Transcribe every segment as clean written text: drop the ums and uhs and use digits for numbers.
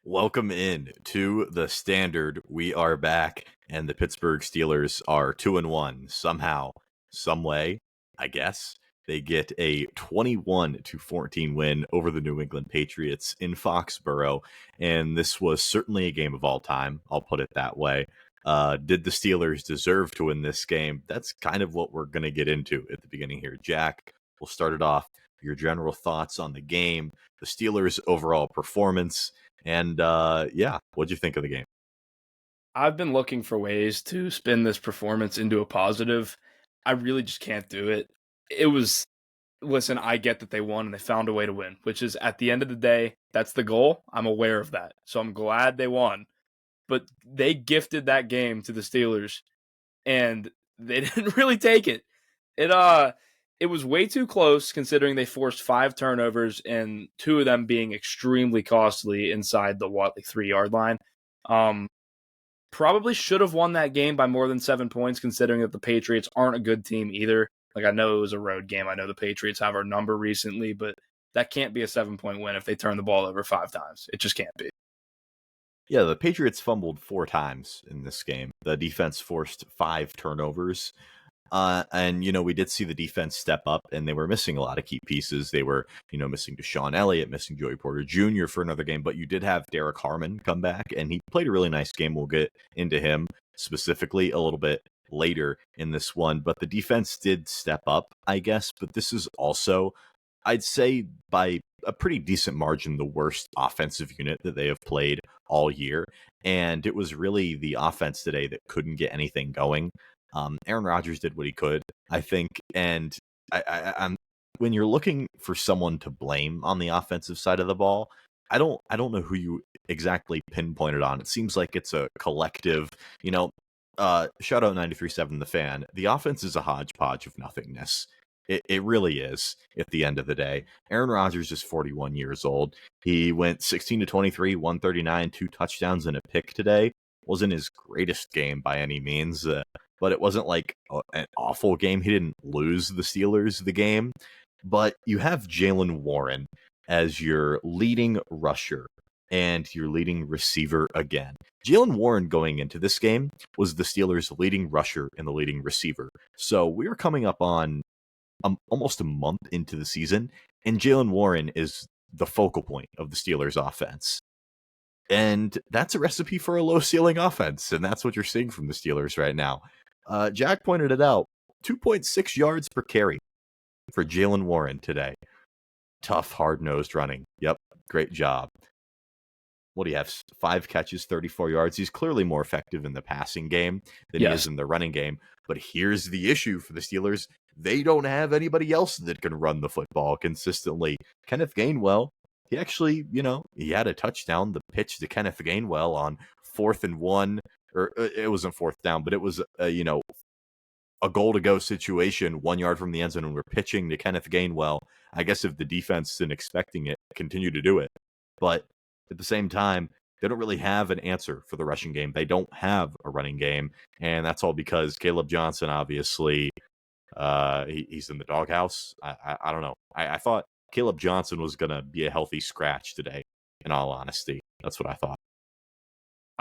Welcome in to the Standard. We are back, and the Pittsburgh Steelers are 2-1. Somehow, some way, I guess, they get a 21-14 win over the New England Patriots in Foxborough, and this was certainly a game of all time. I'll put it that way. Did the Steelers deserve to win this game? That's kind of what we're going to get into at the beginning here. Jack, we'll start it off. Your general thoughts on the game, the Steelers' overall performance. And what'd you think of the game? I've been looking for ways to spin this performance into a positive. I really just can't do it. Listen, I get that they won and they found a way to win, which is at the end of the day, that's the goal. I'm aware of that. So I'm glad they won. But they gifted that game to the Steelers and they didn't really take it. It was way too close considering they forced 5 turnovers and 2 of them being extremely costly inside the 3-yard line. Probably should have won that game by more than 7 points considering that the Patriots aren't a good team either. Like, I know it was a road game. I know the Patriots have our number recently, but that can't be a 7-point win if they turn the ball over 5 times. It just can't be. Yeah, the Patriots fumbled 4 times in this game. The defense forced 5 turnovers. And we did see the defense step up, and they were missing a lot of key pieces. They were, missing Deshaun Elliott, missing Joey Porter Jr. for another game, but you did have Derek Harmon come back, and he played a really nice game. We'll get into him specifically a little bit later in this one, but the defense did step up, I guess. But this is also, I'd say, by a pretty decent margin, the worst offensive unit that they have played all year. And it was really the offense today that couldn't get anything going. Aaron Rodgers did what he could, I think, and I'm when you're looking for someone to blame on the offensive side of the ball, I don't know who you exactly pinpointed on. It seems like it's a collective, shout out 93.7 The Fan. The offense is a hodgepodge of nothingness. It really is at the end of the day. Aaron Rodgers is 41 years old. He went 16-23, 139, 2 touchdowns and a pick today. Wasn't his greatest game by any means. But it wasn't like an awful game. He didn't lose the Steelers the game. But you have Jaylen Warren as your leading rusher and your leading receiver again. Jaylen Warren going into this game was the Steelers' leading rusher and the leading receiver. So we were coming up on almost a month into the season, and Jaylen Warren is the focal point of the Steelers' offense. And that's a recipe for a low-ceiling offense, and that's what you're seeing from the Steelers right now. Jack pointed it out, 2.6 yards per carry for Jaylen Warren today. Tough, hard-nosed running. Yep, great job. What do you have? 5 catches, 34 yards. He's clearly more effective in the passing game than he is in the running game. But here's the issue for the Steelers. They don't have anybody else that can run the football consistently. Kenneth Gainwell, he actually, he had a touchdown. The pitch to Kenneth Gainwell on 4th and 1. Or it wasn't 4th down, but it was, a goal-to-go situation, 1 yard from the end zone, and we're pitching to Kenneth Gainwell. I guess if the defense isn't expecting it, continue to do it. But at the same time, they don't really have an answer for the rushing game. They don't have a running game, and that's all because Caleb Johnson, obviously, he's in the doghouse. I don't know. I thought Caleb Johnson was going to be a healthy scratch today, in all honesty. That's what I thought.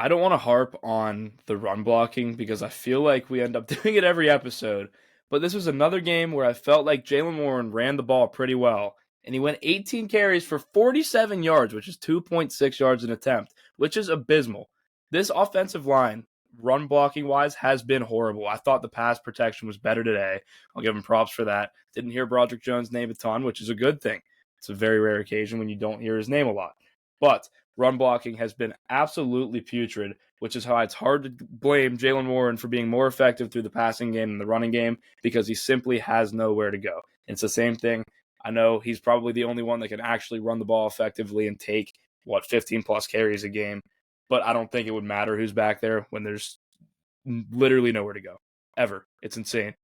I don't want to harp on the run blocking because I feel like we end up doing it every episode. But this was another game where I felt like Jaylen Warren ran the ball pretty well. And he went 18 carries for 47 yards, which is 2.6 yards an attempt, which is abysmal. This offensive line, run blocking wise, has been horrible. I thought the pass protection was better today. I'll give him props for that. Didn't hear Broderick Jones' name a ton, which is a good thing. It's a very rare occasion when you don't hear his name a lot. But run blocking has been absolutely putrid, which is how it's hard to blame Jaylen Warren for being more effective through the passing game than the running game because he simply has nowhere to go. It's the same thing. I know he's probably the only one that can actually run the ball effectively and take, 15-plus carries a game. But I don't think it would matter who's back there when there's literally nowhere to go, ever. It's insane.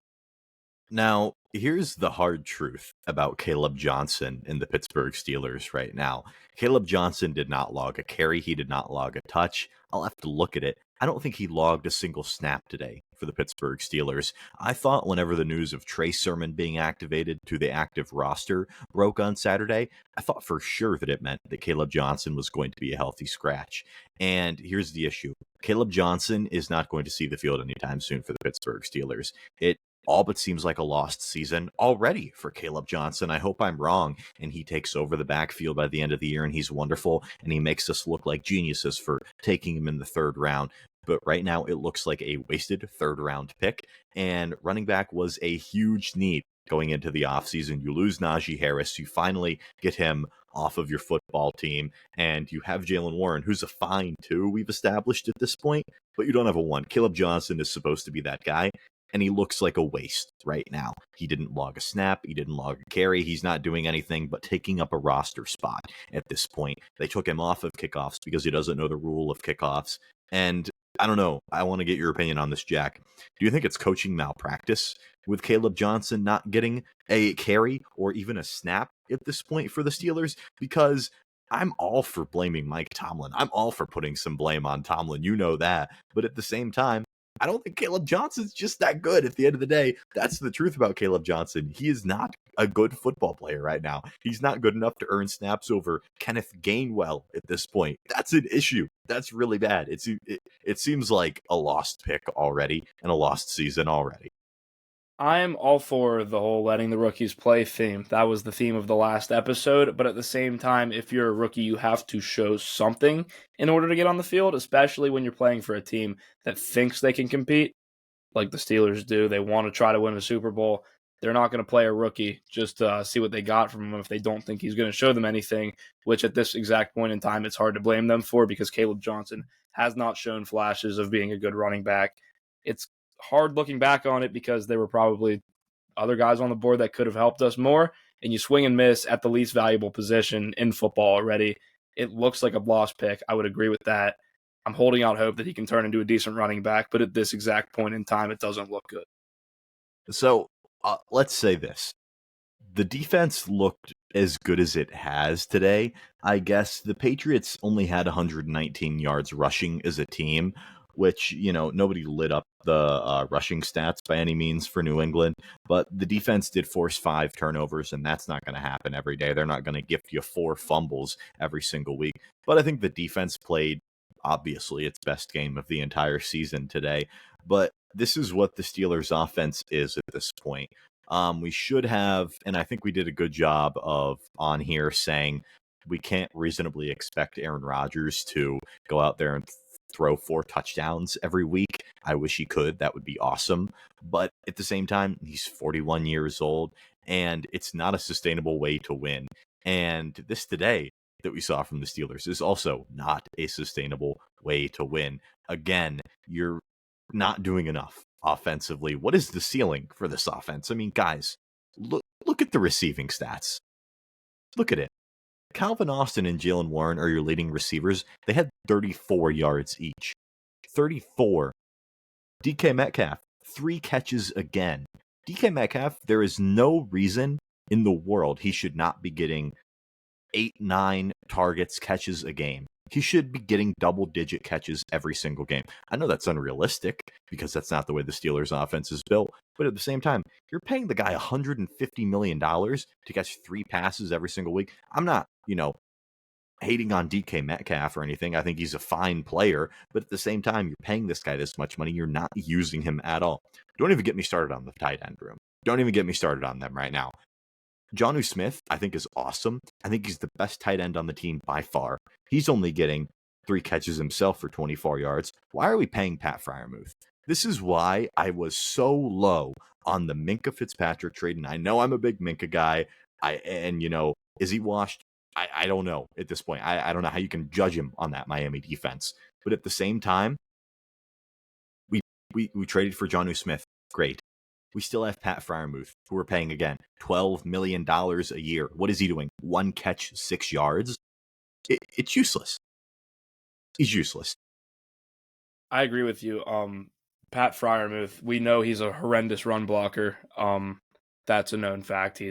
Now, here's the hard truth about Caleb Johnson and the Pittsburgh Steelers right now. Caleb Johnson did not log a carry. He did not log a touch. I'll have to look at it. I don't think he logged a single snap today for the Pittsburgh Steelers. I thought whenever the news of Trey Sermon being activated to the active roster broke on Saturday, I thought for sure that it meant that Caleb Johnson was going to be a healthy scratch. And here's the issue. Caleb Johnson is not going to see the field anytime soon for the Pittsburgh Steelers. It all but seems like a lost season already for Caleb Johnson. I hope I'm wrong and he takes over the backfield by the end of the year and he's wonderful and he makes us look like geniuses for taking him in the third round. But right now it looks like a wasted third round pick, and running back was a huge need going into the offseason. You lose Najee Harris, you finally get him off of your football team, and you have Jaylen Warren, who's a fine two, we've established at this point, but you don't have a one. Caleb Johnson is supposed to be that guy, and he looks like a waste right now. He didn't log a snap. He didn't log a carry. He's not doing anything but taking up a roster spot at this point. They took him off of kickoffs because he doesn't know the rule of kickoffs. And I don't know. I want to get your opinion on this, Jack. Do you think it's coaching malpractice with Caleb Johnson not getting a carry or even a snap at this point for the Steelers? Because I'm all for blaming Mike Tomlin. I'm all for putting some blame on Tomlin. You know that. But at the same time, I don't think Caleb Johnson's just that good at the end of the day. That's the truth about Caleb Johnson. He is not a good football player right now. He's not good enough to earn snaps over Kenneth Gainwell at this point. That's an issue. That's really bad. It seems like a lost pick already and a lost season already. I'm all for the whole letting the rookies play theme. That was the theme of the last episode. But at the same time, if you're a rookie, you have to show something in order to get on the field, especially when you're playing for a team that thinks they can compete, like the Steelers do. They want to try to win a Super Bowl. They're not going to play a rookie just to see what they got from him if they don't think he's going to show them anything, which at this exact point in time, it's hard to blame them for because Caleb Johnson has not shown flashes of being a good running back. It's hard looking back on it because there were probably other guys on the board that could have helped us more, and you swing and miss at the least valuable position in football already. It looks like a lost pick. I would agree with that. I'm holding out hope that he can turn into a decent running back, but at this exact point in time, it doesn't look good. So let's say this. The defense looked as good as it has today. I guess the Patriots only had 119 yards rushing as a team, which, nobody lit up the rushing stats by any means for New England. But the defense did force 5 turnovers, and that's not going to happen every day. They're not going to gift you 4 fumbles every single week. But I think the defense played, obviously, its best game of the entire season today. But this is what the Steelers' offense is at this point. We should have, and I think we did a good job of on here saying we can't reasonably expect Aaron Rodgers to go out there and throw 4 touchdowns every week. I wish he could. That would be awesome. But at the same time, he's 41 years old, and it's not a sustainable way to win. And this today that we saw from the Steelers is also not a sustainable way to win. Again, you're not doing enough offensively. What is the ceiling for this offense? I mean, guys, look at the receiving stats. Look at it. Calvin Austin and Jaylen Warren are your leading receivers. They had 34 yards each. 34. DK Metcalf, 3 catches again. DK Metcalf, there is no reason in the world he should not be getting 8-9 targets, catches a game. He should be getting double-digit catches every single game. I know that's unrealistic because that's not the way the Steelers' offense is built. But at the same time, you're paying the guy $150 million to catch 3 passes every single week. I'm not, hating on DK Metcalf or anything. I think he's a fine player. But at the same time, you're paying this guy this much money. You're not using him at all. Don't even get me started on the tight end room. Don't even get me started on them right now. Jonnu Smith, I think, is awesome. I think he's the best tight end on the team by far. He's only getting 3 catches himself for 24 yards. Why are we paying Pat Freiermuth? This is why I was so low on the Minkah Fitzpatrick trade. And I know I'm a big Minkah guy. Is he washed? I don't know at this point. I don't know how you can judge him on that Miami defense. But at the same time, we traded for Jonnu Smith. Great. We still have Pat Freiermuth, who we're paying, again, $12 million a year. What is he doing? 1 catch, 6 yards? It's useless. He's useless. I agree with you. Pat Freiermuth, we know he's a horrendous run blocker. That's a known fact.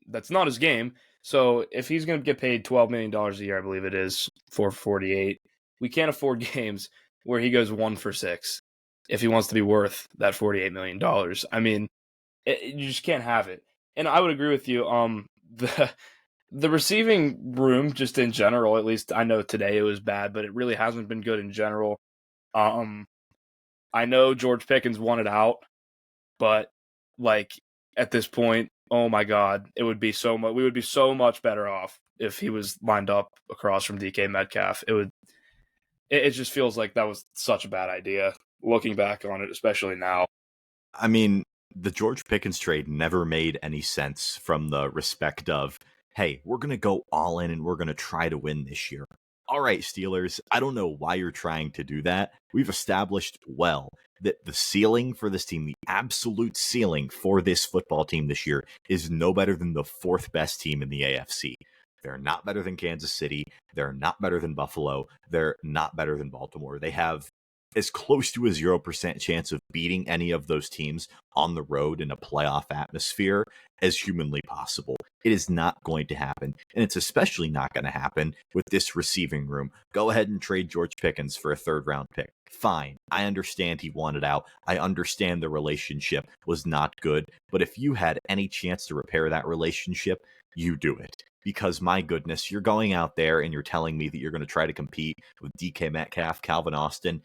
That's not his game. So if he's going to get paid $12 million a year, I believe it is, for 48, we can't afford games where he goes 1 for 6 if he wants to be worth that $48 million. I mean, you just can't have it. And I would agree with you. The receiving room, just in general, at least I know today it was bad, but it really hasn't been good in general. I know George Pickens wanted out, but like at this point, oh my God, it would be so much. We would be so much better off if he was lined up across from DK Metcalf. It just feels like that was such a bad idea. Looking back on it, especially now. I mean, the George Pickens trade never made any sense from the respect of, hey, we're going to go all in and we're going to try to win this year. All right, Steelers, I don't know why you're trying to do that. We've established well that the ceiling for this team, the absolute ceiling for this football team this year, is no better than the fourth best team in the AFC. They're not better than Kansas City. They're not better than Buffalo. They're not better than Baltimore. They have as close to a 0% chance of beating any of those teams on the road in a playoff atmosphere as humanly possible. It is not going to happen, and it's especially not going to happen with this receiving room. Go ahead and trade George Pickens for a third-round pick. Fine. I understand he wanted out. I understand the relationship was not good, but if you had any chance to repair that relationship, you do it. Because, my goodness, you're going out there and you're telling me that you're going to try to compete with DK Metcalf, Calvin Austin,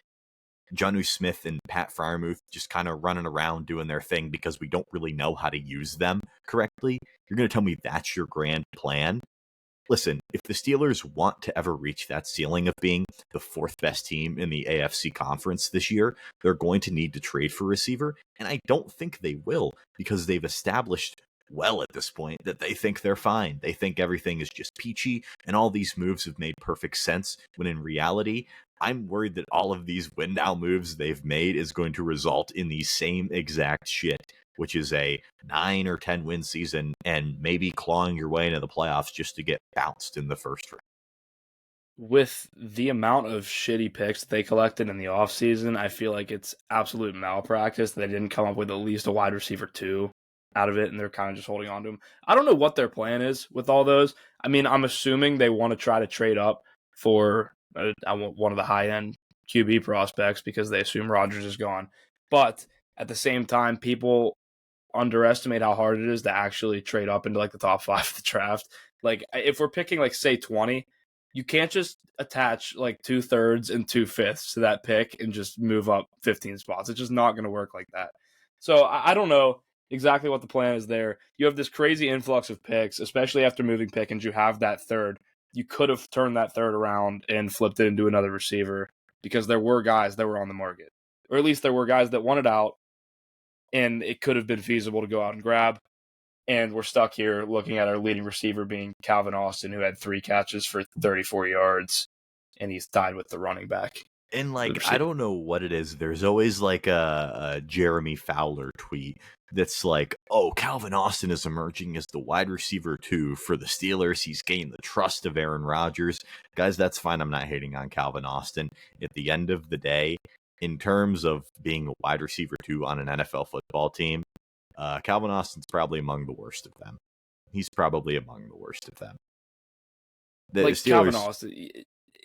Jonnu Smith, and Pat Freiermuth just kind of running around doing their thing because we don't really know how to use them correctly. You're going to tell me that's your grand plan? Listen, if the Steelers want to ever reach that ceiling of being the fourth best team in the AFC conference this year, they're going to need to trade for receiver, and I don't think they will because they've established well at this point that they think they're fine. They think everything is just peachy, and all these moves have made perfect sense, when in reality, I'm worried that all of these win now moves they've made is going to result in the same exact shit, which is a 9 or 10 win season and maybe clawing your way into the playoffs just to get bounced in the first round. With the amount of shitty picks they collected in the offseason, I feel like it's absolute malpractice that they didn't come up with at least a wide receiver 2 out of it, and they're kind of just holding on to him. I don't know what their plan is with all those. I mean, I'm assuming they want to try to trade up for one of the high-end QB prospects because they assume Rodgers is gone. But at the same time, people underestimate how hard it is to actually trade up into like the top 5 of the draft. Like if we're picking like say 20, you can't just attach like 2/3 and 2/5 to that pick and just move up 15 spots. It's just not going to work like that. So I don't know exactly what the plan is there. You have this crazy influx of picks, especially after moving Pickens. You have that third. You could have turned that third around and flipped it into another receiver because there were guys that were on the market, or at least there were guys that wanted out, and it could have been feasible to go out and grab. And we're stuck here looking at our leading receiver being Calvin Austin, who had 3 catches for 34 yards, and he's tied with the running back. And like, I don't know what it is. There's always like a Jeremy Fowler tweet that's like, oh, Calvin Austin is emerging as the wide receiver 2 for the Steelers. He's gained the trust of Aaron Rodgers. Guys, that's fine. I'm not hating on Calvin Austin. At the end of the day, in terms of being a wide receiver 2 on an NFL football team, Calvin Austin's probably among the worst of them. He's probably among the worst of them. The like Steelers...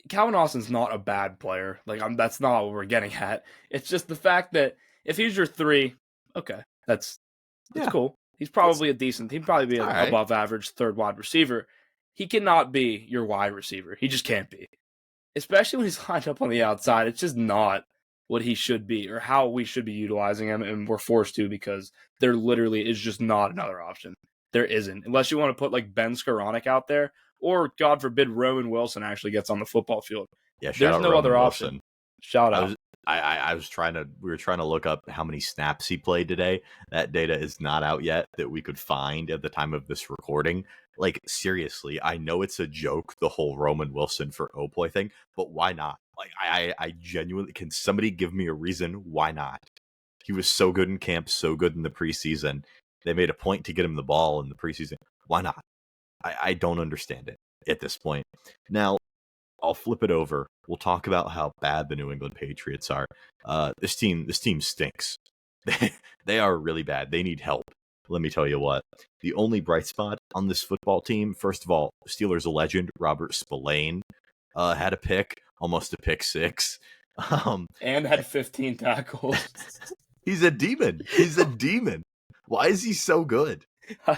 Calvin Austin's not a bad player. Like that's not what we're getting at. It's just the fact that if he's your 3, okay, that's cool. He's probably he'd probably be an above average third wide receiver. He cannot be your wide receiver. He just can't be. Especially when he's lined up on the outside. It's just not what he should be or how we should be utilizing him, and we're forced to because there literally is just not another option. There isn't. Unless you want to put like Ben Skoranek out there, or God forbid Roman Wilson actually gets on the football field. Yeah, there's no other option. Shout out. We were trying to look up how many snaps he played today. That data is not out yet that we could find at the time of this recording. Like, seriously, I know it's a joke, the whole Roman Wilson for Opoy thing, but why not? Like, I genuinely, can somebody give me a reason why not? He was so good in camp, so good in the preseason. They made a point to get him the ball in the preseason. Why not? I don't understand it at this point. Now, I'll flip it over. We'll talk about how bad the New England Patriots are. This team stinks. They are really bad. They need help. Let me tell you what. The only bright spot on this football team, first of all, Steelers a legend, Robert Spillane, had a pick, almost a pick 6. And had 15 tackles. He's a demon. He's a demon. Why is he so good? I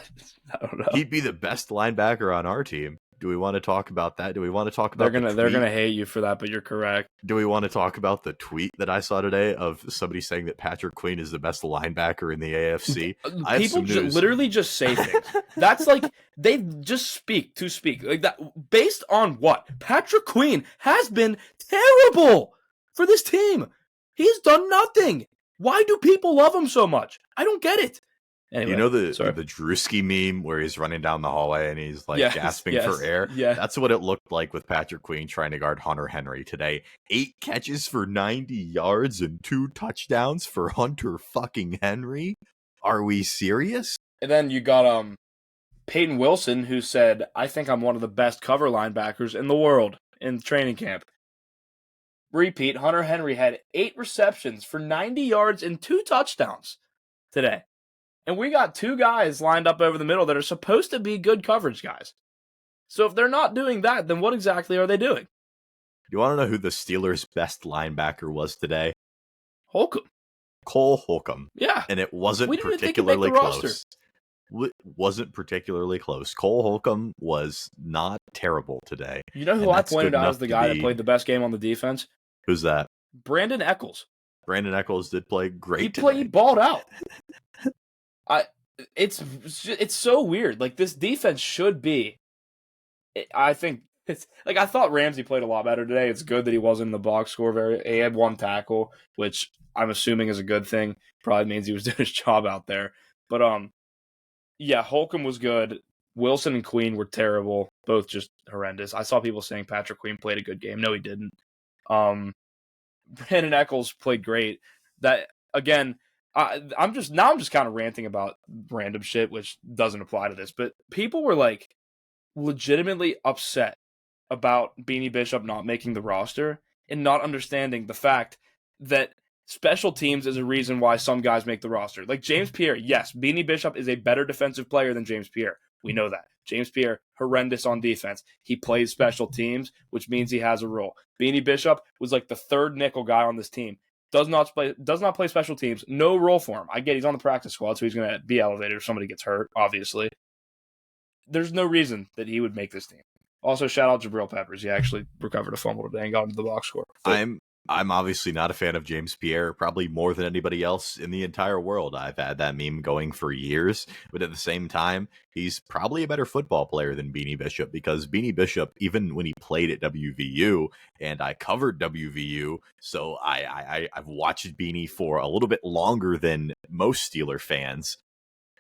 don't know. He'd be the best linebacker on our team. Do we want to talk about that? Do we want to talk about they're gonna hate you for that, but you're correct. Do we want to talk about the tweet that I saw today of somebody saying that Patrick Queen is the best linebacker in the AFC? People literally just say things. That's like they just speak like that based on what? Patrick Queen has been terrible for this team. He's done nothing. Why do people love him so much? I don't get it. Anyway, you know the Drewski meme where he's running down the hallway and he's like gasping for air? Yeah. That's what it looked like with Patrick Queen trying to guard Hunter Henry today. 8 catches for 90 yards and 2 touchdowns for Hunter fucking Henry? Are we serious? And then you got Peyton Wilson, who said, I think I'm one of the best cover linebackers in the world in training camp. Repeat, Hunter Henry had 8 receptions for 90 yards and 2 touchdowns today. And we got 2 guys lined up over the middle that are supposed to be good coverage guys. So if they're not doing that, then what exactly are they doing? You want to know who the Steelers' best linebacker was today? Holcomb. Cole Holcomb. Yeah. And it wasn't particularly close. Wasn't particularly close. Cole Holcomb was not terrible today. You know who I pointed out as the guy that played the best game on the defense? Who's that? Brandon Eccles. Brandon Eccles did play great today. He balled out. It's so weird. Like, this defense should be. I think it's like I thought Ramsey played a lot better today. It's good that he wasn't in the box score. He had 1 tackle, which I'm assuming is a good thing. Probably means he was doing his job out there. But yeah, Holcomb was good. Wilson and Queen were terrible. Both just horrendous. I saw people saying Patrick Queen played a good game. No, he didn't. Brandon Eccles played great. That again. I'm just kind of ranting about random shit, which doesn't apply to this. But people were like legitimately upset about Beanie Bishop not making the roster and not understanding the fact that special teams is a reason why some guys make the roster. Like James Pierre, yes, Beanie Bishop is a better defensive player than James Pierre. We know that. James Pierre, horrendous on defense. He plays special teams, which means he has a role. Beanie Bishop was like the 3rd nickel guy on this team. Does not play special teams. No role for him. I get he's on the practice squad, so he's going to be elevated if somebody gets hurt, obviously. There's no reason that he would make this team. Also, shout out Jabril Peppers. He actually recovered a fumble today and got into the box score. I'm obviously not a fan of James Pierre, probably more than anybody else in the entire world. I've had that meme going for years, but at the same time, he's probably a better football player than Beanie Bishop because Beanie Bishop, even when he played at WVU, and I covered WVU, so I've watched Beanie for a little bit longer than most Steeler fans.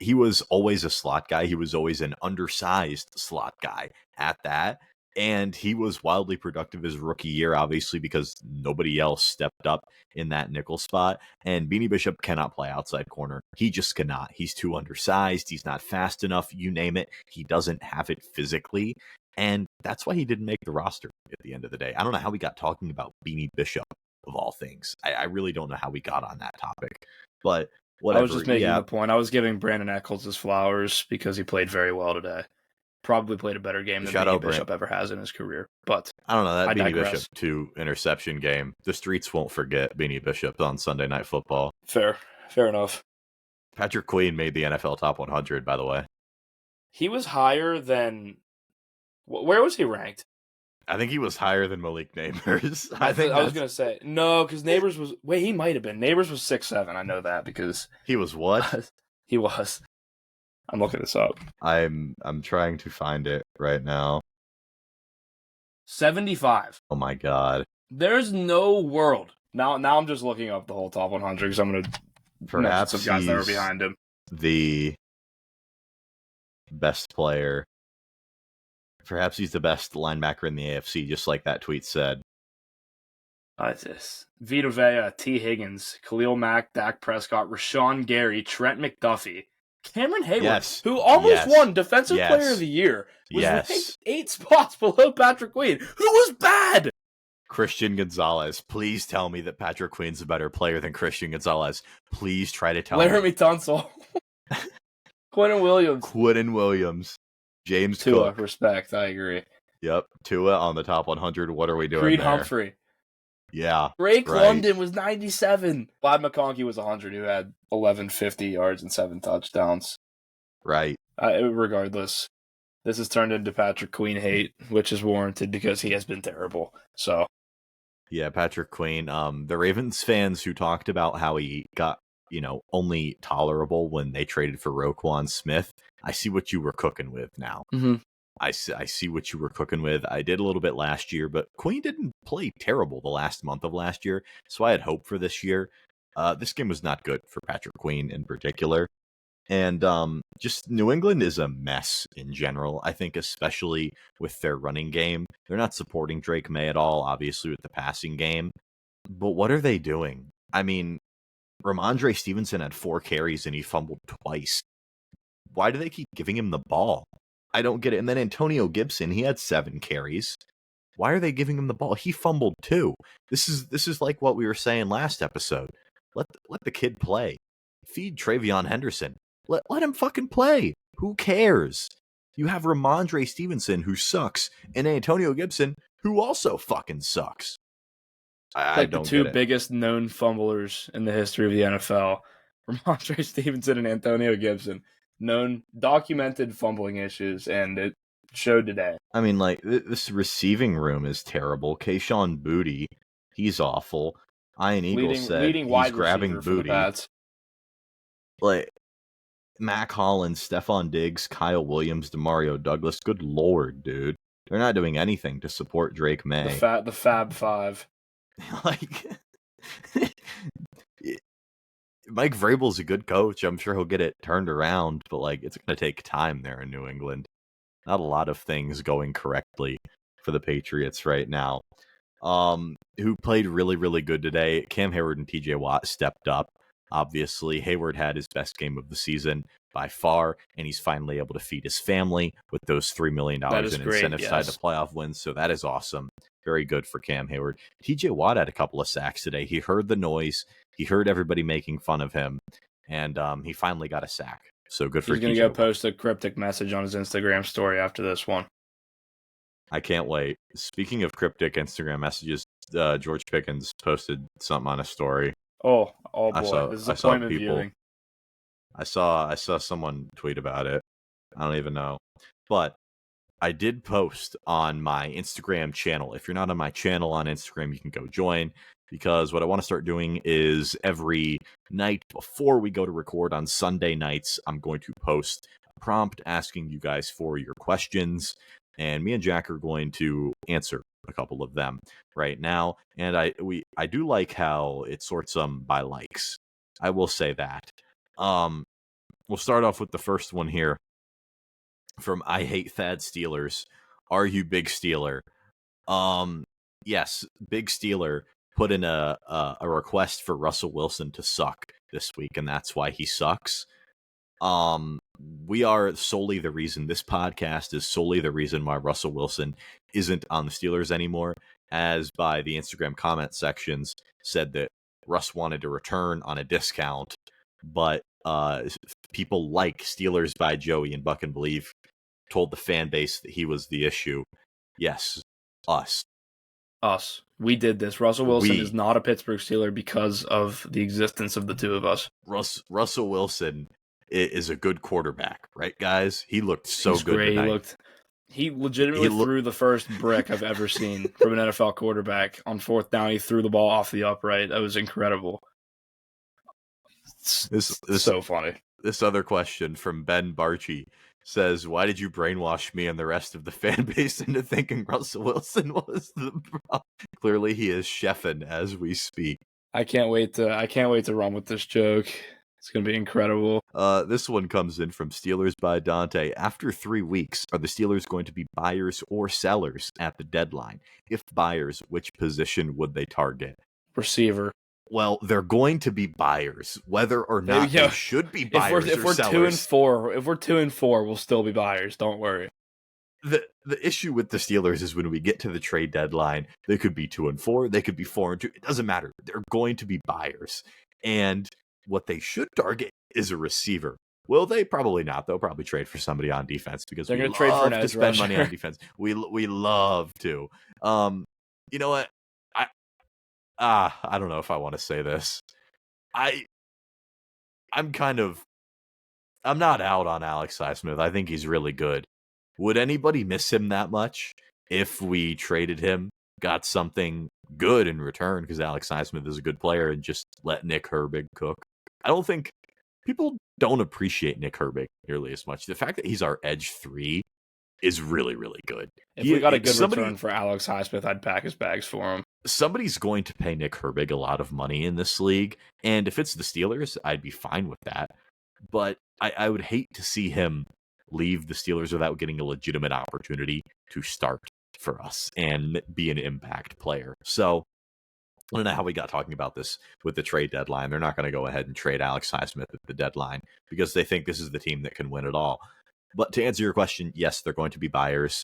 He was always a slot guy. He was always an undersized slot guy at that. And he was wildly productive his rookie year, obviously, because nobody else stepped up in that nickel spot. And Beanie Bishop cannot play outside corner. He just cannot. He's too undersized. He's not fast enough. You name it. He doesn't have it physically. And that's why he didn't make the roster at the end of the day. I don't know how we got talking about Beanie Bishop, of all things. I really don't know how we got on that topic. But whatever. I was just making the point. I was giving Brandon Eccles his flowers because he played very well today. Probably played a better game than Beanie Bishop ever has in his career. But I don't know, that Beanie Bishop 2 interception game. The streets won't forget Beanie Bishop on Sunday Night Football. Fair enough. Patrick Queen made the NFL Top 100, by the way. He was higher than... Where was he ranked? I think he was higher than Malik Neighbors. I was going to say... No, because Neighbors was... Wait, he might have been. Neighbors was 6'7". I know that because... He was what? He was. I'm looking this up. I'm trying to find it right now. 75. Oh my god. There's no world. Now I'm just looking up the whole top 100 because I'm going to perhaps some guys that are behind him. The best player. Perhaps he's the best linebacker in the AFC, just like that tweet said. It's this. Vita Vea, T. Higgins, Khalil Mack, Dak Prescott, Rashawn Gary, Trent McDuffie, Cameron Hayward, who almost won Defensive Player of the Year, was ranked 8 spots below Patrick Queen, who was bad. Christian Gonzalez, please tell me that Patrick Queen's a better player than Christian Gonzalez. Please try to tell me. Laramie Tunsil. Quentin Williams. James Tua, Cook. Respect, I agree. Yep, Tua on the top 100. What are we doing Creed there? Humphrey. Yeah, Drake right, London was 97. Bob McConkey was 100, who had 1150 yards and 7 touchdowns. right. Regardless, this has turned into Patrick Queen hate, which is warranted because he has been terrible. So Yeah, Patrick Queen. The Ravens fans who talked about how he got, only tolerable when they traded for Roquan Smith. I see what you were cooking with now. I see what you were cooking with. I did a little bit last year, but Queen didn't play terrible the last month of last year, so I had hope for this year. This game was not good for Patrick Queen in particular. And just New England is a mess in general, I think, especially with their running game. They're not supporting Drake May at all, obviously, with the passing game. But what are they doing? I mean, Ramondre Stevenson had 4 carries and he fumbled twice. Why do they keep giving him the ball? I don't get it. And then Antonio Gibson, he had 7 carries. Why are they giving him the ball? He fumbled too. This is like what we were saying last episode. Let the kid play. Feed Travion Henderson. Let him fucking play. Who cares? You have Ramondre Stevenson, who sucks, and Antonio Gibson, who also fucking sucks. I like the don't two get it. biggest known fumblers in the history of the NFL, Ramondre Stevenson and Antonio Gibson, known documented fumbling issues, and it showed today. I mean, like, this receiving room is terrible. Kayshawn Booty, he's awful. Ian Eagle said Leading he's wide grabbing receiver for the Booty. Pats. Like, Mac Hollins, Stephon Diggs, Kyle Williams, Demario Douglas. Good lord, dude. They're not doing anything to support Drake May. The Fab Five. Like, Mike Vrabel's a good coach. I'm sure he'll get it turned around, but like, it's going to take time there in New England. Not a lot of things going correctly for the Patriots right now. Who played really, really good today? Cam Hayward and TJ Watt stepped up. Obviously, Hayward had his best game of the season by far, and he's finally able to feed his family with those $3 million in incentives tied to playoff wins. So that is awesome. Very good for Cam Hayward. TJ Watt had a couple of sacks today. He heard the noise. He heard everybody making fun of him, and he finally got a sack. So good for TJ Watt. He's going to go post a cryptic message on his Instagram story after this one. I can't wait. Speaking of cryptic Instagram messages, George Pickens posted something on a story. Oh boy, this is appointment viewing. I saw someone tweet about it. I don't even know. But I did post on my Instagram channel. If you're not on my channel on Instagram, you can go join, because what I want to start doing is every night before we go to record on Sunday nights, I'm going to post a prompt asking you guys for your questions, and me and Jack are going to answer a couple of them right now. And I do like how it sorts them by likes. I will say that. We'll start off with the first one here from I Hate Thad Steelers. Are you Big Steeler? Yes, Big Steeler put in a request for Russell Wilson to suck this week, and that's why he sucks. We are solely the reason, this podcast is solely the reason why Russell Wilson isn't on the Steelers anymore, as by the Instagram comment sections said that Russ wanted to return on a discount, but people like Steelers by Joey and Buck and Believe told the fan base that he was the issue. Yes, us. We did this. Russell Wilson is not a Pittsburgh Steeler because of the existence of the two of us. Russell Wilson is a good quarterback, right, guys? He looked so good great. tonight. He legitimately threw the first brick I've ever seen from an NFL quarterback. On 4th down, he threw the ball off the upright. That was incredible. This so funny. This other question from Ben Barchi says, why did you brainwash me and the rest of the fan base into thinking Russell Wilson was the problem? Clearly he is chefing as we speak. I can't wait to run with this joke. It's going to be incredible. This one comes in from Steelers by Dante. After 3 weeks, are the Steelers going to be buyers or sellers at the deadline? If buyers, which position would they target? Receiver. Well, they're going to be buyers, whether or not they should be buyers if we're sellers. 2-4, if we're 2-4, we'll still be buyers. Don't worry. The issue with the Steelers is when we get to the trade deadline, they could be 2-4, they could be 4-2. It doesn't matter. They're going to be buyers, and what they should target is a receiver. Will they? Probably not. They'll probably trade for somebody on defense because they're going to trade for an edge spend rusher. money on defense. We love to. You know what? I don't know if I want to say this. I I'm kind of I'm not out on Alex Highsmith. I think he's really good. Would anybody miss him that much if we traded him, got something good in return because Alex Highsmith is a good player, and just let Nick Herbig cook? I don't think people don't appreciate Nick Herbig nearly as much. The fact that he's our edge 3 is really, really good. If we got a good return for Alex Highsmith, I'd pack his bags for him. Somebody's going to pay Nick Herbig a lot of money in this league, and if it's the Steelers, I'd be fine with that. But I would hate to see him leave the Steelers without getting a legitimate opportunity to start for us and be an impact player. So I don't know how we got talking about this with the trade deadline. They're not going to go ahead and trade Alex Highsmith at the deadline because they think this is the team that can win it all. But to answer your question, yes, they're going to be buyers.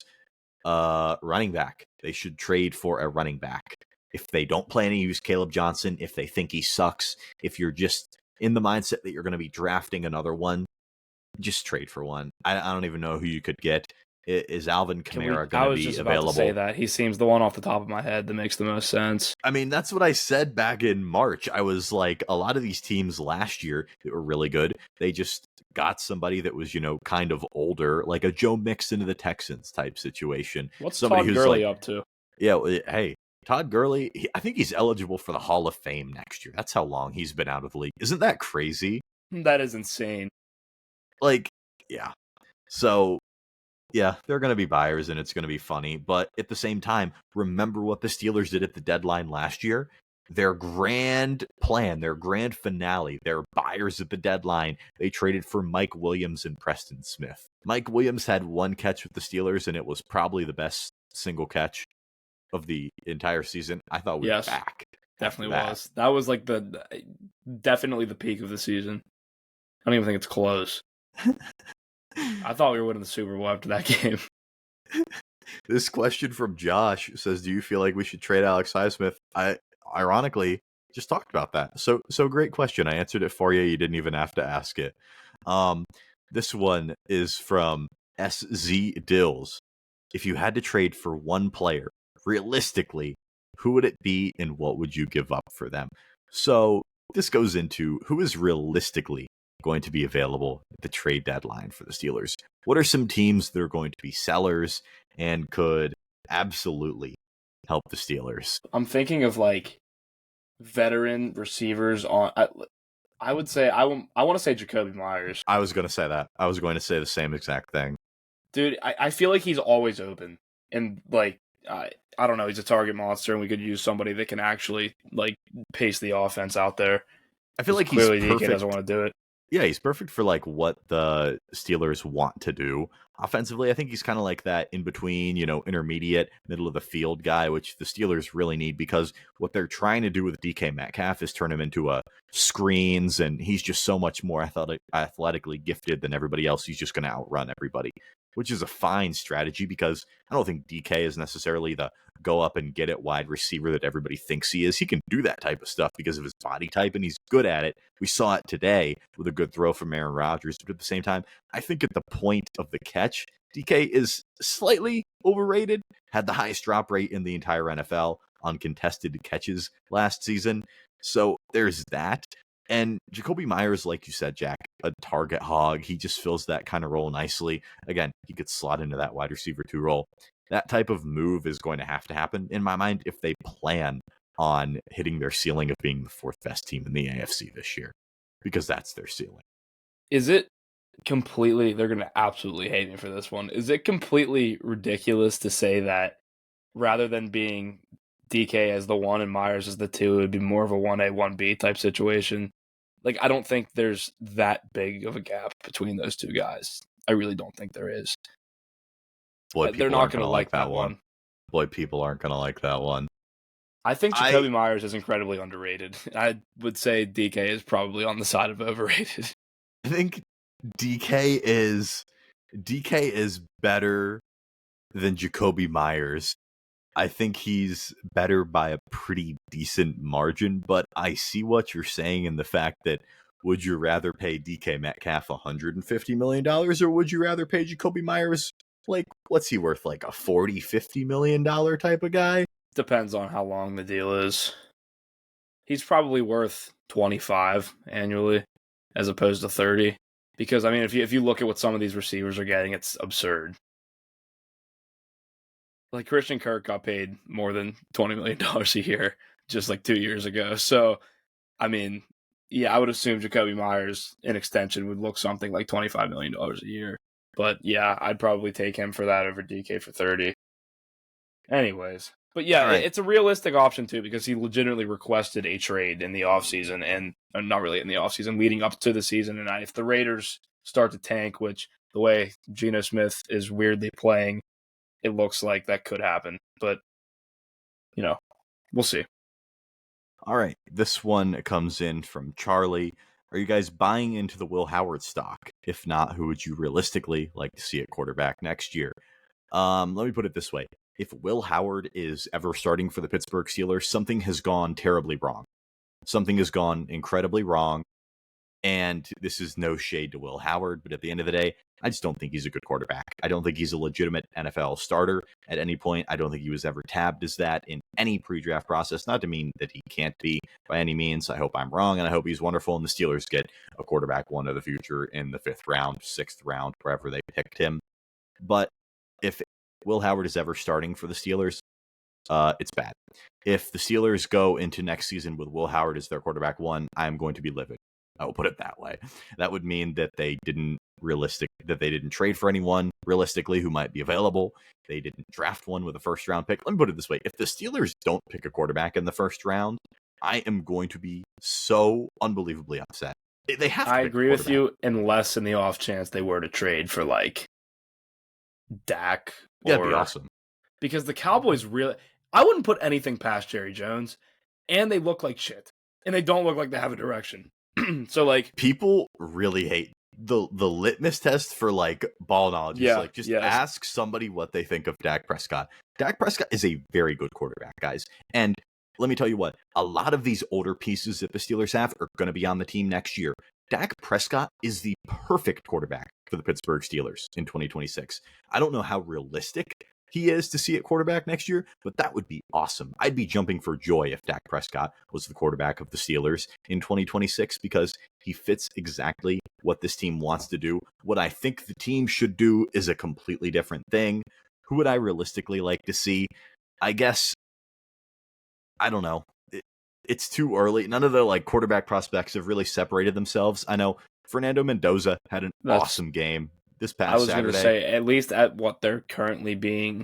Running back. They should trade for a running back. If they don't plan to use Caleb Johnson, if they think he sucks, if you're just in the mindset that you're going to be drafting another one, just trade for one. I don't even know who you could get. Is Alvin Kamara going to be available? I was just about to say that. He seems the one off the top of my head that makes the most sense. I mean, that's what I said back in March. I was like, a lot of these teams last year that were really good, they just got somebody that was, kind of older, like a Joe Mixon to the Texans type situation. What's somebody Todd Gurley up to? Yeah, hey, Todd Gurley, I think he's eligible for the Hall of Fame next year. That's how long he's been out of the league. Isn't that crazy? That is insane. Yeah. So, yeah, they're going to be buyers, and it's going to be funny. But at the same time, remember what the Steelers did at the deadline last year? Their grand plan, their grand finale, their buyers at the deadline, they traded for Mike Williams and Preston Smith. Mike Williams had one catch with the Steelers, and it was probably the best single catch of the entire season. I thought we were back. Definitely was. That was like definitely the peak of the season. I don't even think it's close. I thought we were winning the Super Bowl after that game. This question from Josh says, do you feel like we should trade Alex Highsmith? I ironically just talked about that. So great question. I answered it for you. You didn't even have to ask it. This one is from SZ Dills. If you had to trade for one player, realistically, who would it be and what would you give up for them? So this goes into who is realistically going to be available at the trade deadline for the Steelers. What are some teams that are going to be sellers and could absolutely help the Steelers? I'm thinking of like veteran receivers on. I would say I want to say Jacoby Myers. I was going to say that. I was going to say the same exact thing. Dude, I feel like he's always open, and like I don't know, he's a target monster, and we could use somebody that can actually like pace the offense out there. I feel like he's perfect. DK doesn't want to do it. Yeah, he's perfect for like what the Steelers want to do offensively. I think he's kind of like that in between, intermediate, middle of the field guy, which the Steelers really need because what they're trying to do with DK Metcalf is turn him into a screens, and he's just so much more athletically gifted than everybody else. He's just going to outrun everybody, which is a fine strategy because I don't think DK is necessarily the go up and get it wide receiver that everybody thinks he is. He can do that type of stuff because of his body type, and he's good at it. We saw it today with a good throw from Aaron Rodgers, but at the same time, I think at the point of the catch, DK is slightly overrated, had the highest drop rate in the entire NFL on contested catches last season. So there's that. And Jacoby Myers, like you said, Jack, a target hog. He just fills that kind of role nicely. Again, he could slot into that wide receiver 2 role. That type of move is going to have to happen, in my mind, if they plan on hitting their ceiling of being the 4th best team in the AFC this year, because that's their ceiling. Is it completely, they're going to absolutely hate me for this one, is it completely ridiculous to say that rather than being DK as the 1 and Myers as the 2, it would be more of a 1A, 1B type situation? Like, I don't think there's that big of a gap between those two guys. I really don't think there is. Boy, they're not going to like that one. Boy, people aren't going to like that one. I think Jacoby Myers is incredibly underrated. I would say DK is probably on the side of overrated. I think DK is better than Jacoby Myers. I think he's better by a pretty decent margin, but I see what you're saying in the fact that would you rather pay DK Metcalf $150 million or would you rather pay Jacoby Myers, like, what's he worth, like a $40-50 million type of guy? Depends on how long the deal is. He's probably worth 25 annually as opposed to 30. Because, I mean, if you look at what some of these receivers are getting, it's absurd. Like, Christian Kirk got paid more than $20 million a year just like 2 years ago. So, I mean, yeah, I would assume Jacoby Myers in extension would look something like $25 million a year. But yeah, I'd probably take him for that over DK for 30. Anyways. But yeah, All right. it's a realistic option too because he legitimately requested a trade in the offseason and not really in the offseason, leading up to the season. And if the Raiders start to tank, which the way Geno Smith is weirdly playing, it looks like that could happen. But, we'll see. All right. This one comes in from Charlie. Are you guys buying into the Will Howard stock? If not, who would you realistically like to see at quarterback next year? Let me put it this way. If Will Howard is ever starting for the Pittsburgh Steelers, something has gone terribly wrong. Something has gone incredibly wrong. And this is no shade to Will Howard, but at the end of the day, I just don't think he's a good quarterback. I don't think he's a legitimate NFL starter at any point. I don't think he was ever tabbed as that in any pre-draft process. Not to mean that he can't be by any means. I hope I'm wrong, and I hope he's wonderful, and the Steelers get a quarterback one of the future in the 5th round, 6th round, wherever they picked him. But if Will Howard is ever starting for the Steelers, it's bad. If the Steelers go into next season with Will Howard as their quarterback one, I'm going to be livid. I will put it that way. That would mean that they didn't trade for anyone realistically who might be available. They didn't draft one with a first round pick. Let me put it this way. If the Steelers don't pick a quarterback in the first round, I am going to be so unbelievably upset. They have to I pick agree with you, unless in the off chance they were to trade for like Dak. Yeah, that'd be awesome. Because the Cowboys really, I wouldn't put anything past Jerry Jones, and they look like shit, and they don't look like they have a direction. So like, people really hate the litmus test for like ball knowledge. Yeah, is like just ask somebody what they think of Dak Prescott. Dak Prescott is a very good quarterback, guys. And let me tell you what, a lot of these older pieces that the Steelers have are going to be on the team next year. Dak Prescott is the perfect quarterback for the Pittsburgh Steelers in 2026. I don't know how realistic he is to see at quarterback next year, but that would be awesome. I'd be jumping for joy if Dak Prescott was the quarterback of the Steelers in 2026 because he fits exactly what this team wants to do. What I think the team should do is a completely different thing. Who would I realistically like to see? I guess, I don't know. It's too early. None of the like quarterback prospects have really separated themselves. I know Fernando Mendoza had an awesome game this past Saturday. I was going to say, at least at what they're currently being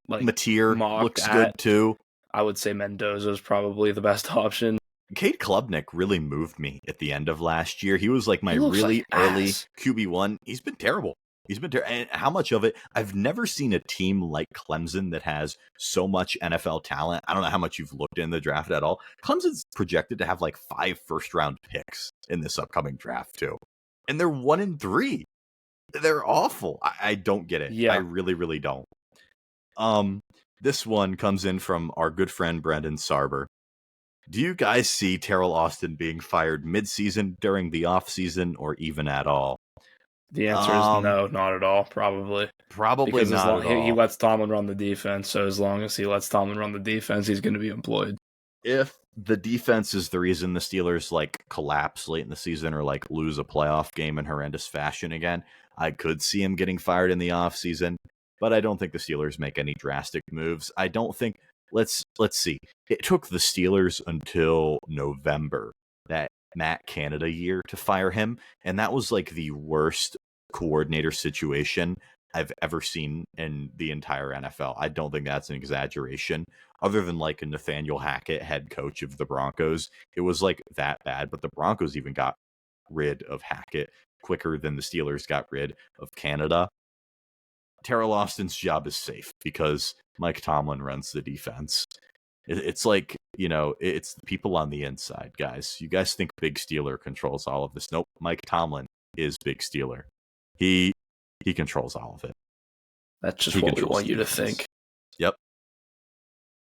like Mateer looks good too. I would say Mendoza's probably the best option. Cade Klubnik really moved me at the end of last year. He was like my really early QB1. He's been terrible. And how much of it? I've never seen a team like Clemson that has so much NFL talent. I don't know how much you've looked in the draft at all. Clemson's projected to have like 5 first-round picks in this upcoming draft too. And they're 1-3. They're awful. I don't get it. Yeah. I really, really don't. This one comes in from our good friend Brendan Sarber. Do you guys see Terrell Austin being fired mid-season, during the off-season, or even at all? The answer is no, not at all, probably. Probably not at all. He lets Tomlin run the defense, so as long as he lets Tomlin run the defense, he's going to be employed. If the defense is the reason the Steelers like collapse late in the season or like lose a playoff game in horrendous fashion again, I could see him getting fired in the offseason, but I don't think the Steelers make any drastic moves. I don't think let's see. It took the Steelers until November, that Matt Canada year, to fire him, and that was like the worst coordinator situation I've ever seen in the entire NFL. I don't think that's an exaggeration. Other than like a Nathaniel Hackett, head coach of the Broncos, it was like that bad, but the Broncos even got rid of Hackett quicker than the Steelers got rid of Canada. Terrell Austin's job is safe because Mike Tomlin runs the defense. It's like, it's the people on the inside, guys. You guys think Big Steeler controls all of this. Nope, Mike Tomlin is Big Steeler. He controls all of it. That's just what we want you to think. Yep.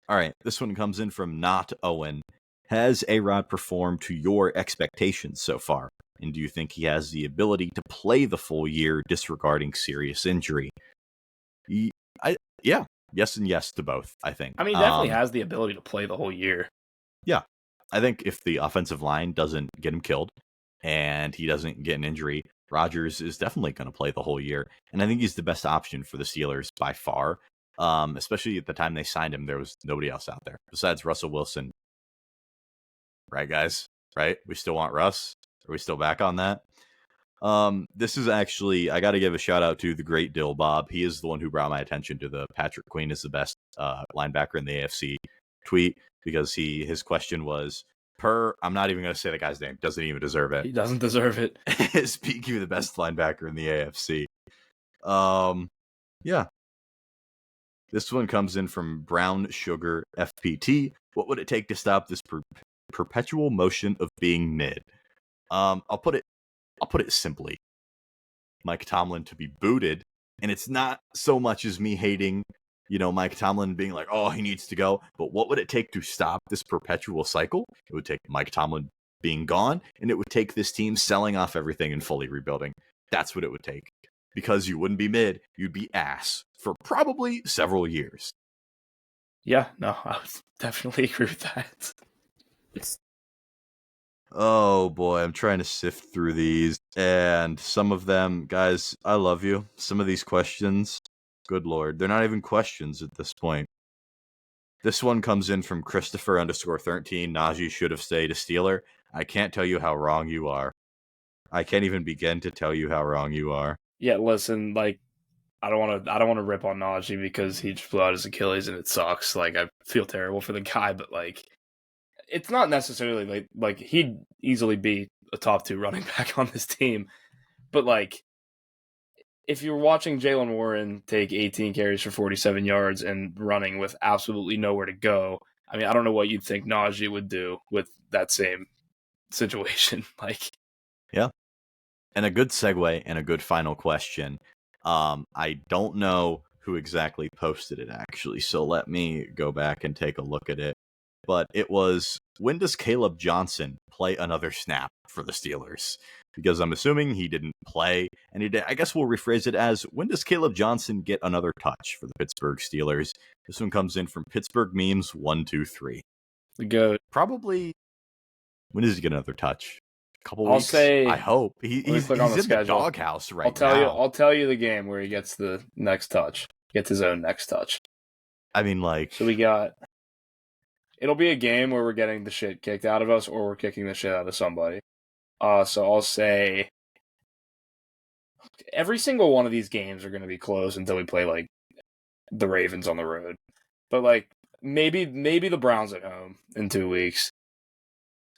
All right, this one comes in from Not Owen. Has A-Rod performed to your expectations so far? And do you think he has the ability to play the full year disregarding serious injury? Yeah. Yes and yes to both, I think. I mean, he definitely has the ability to play the whole year. Yeah. I think if the offensive line doesn't get him killed and he doesn't get an injury, Rodgers is definitely going to play the whole year. And I think he's the best option for the Steelers by far. Especially at the time they signed him, there was nobody else out there besides Russell Wilson. Right, guys? Right? We still want Russ? Are we still back on that? This is actually, I got to give a shout out to the great Dill Bob. He is the one who brought my attention to the Patrick Queen is the best linebacker in the AFC tweet, because his question was, I'm not even going to say the guy's name, doesn't even deserve it. He doesn't deserve it. Is PQ the best linebacker in the AFC? Yeah. This one comes in from Brown Sugar FPT. What would it take to stop this perpetual motion of being mid? I'll put it simply. Mike Tomlin to be booted, and it's not so much as me hating, Mike Tomlin being like, oh, he needs to go, but what would it take to stop this perpetual cycle? It would take Mike Tomlin being gone, and it would take this team selling off everything and fully rebuilding. That's what it would take, because you wouldn't be mid, you'd be ass for probably several years. Yeah, no, I would definitely agree with that. Oh boy, I'm trying to sift through these, and some of them, guys, I love you. Some of these questions, good lord, they're not even questions at this point. This one comes in from Christopher_13. Najee should have stayed a Steeler. I can't tell you how wrong you are. I can't even begin to tell you how wrong you are. Yeah, like, I don't want to rip on Najee because he just blew out his Achilles and it sucks. Like, I feel terrible for the guy, but like, it's not necessarily like he'd easily be a top 2 running back on this team, but like, if you're watching Jaylen Warren take 18 carries for 47 yards and running with absolutely nowhere to go, I mean, I don't know what you'd think Najee would do with that same situation. Like, yeah. And a good segue and a good final question. I don't know who exactly posted it, actually, so let me go back and take a look at it. But it was, when does Caleb Johnson play another snap for the Steelers? Because I'm assuming he didn't play, and he did. I guess we'll rephrase it as, when does Caleb Johnson get another touch for the Pittsburgh Steelers? This one comes in from Pittsburgh Memes 123. the GOAT. Probably, when does he get another touch? A couple I'll weeks? say, I hope. He's in the doghouse right now. I'll tell you the game where he gets the next touch. Gets his own next touch. I mean, like... So it'll be a game where we're getting the shit kicked out of us or we're kicking the shit out of somebody. So I'll say every single one of these games are going to be close until we play like the Ravens on the road. But like maybe the Browns at home in 2 weeks.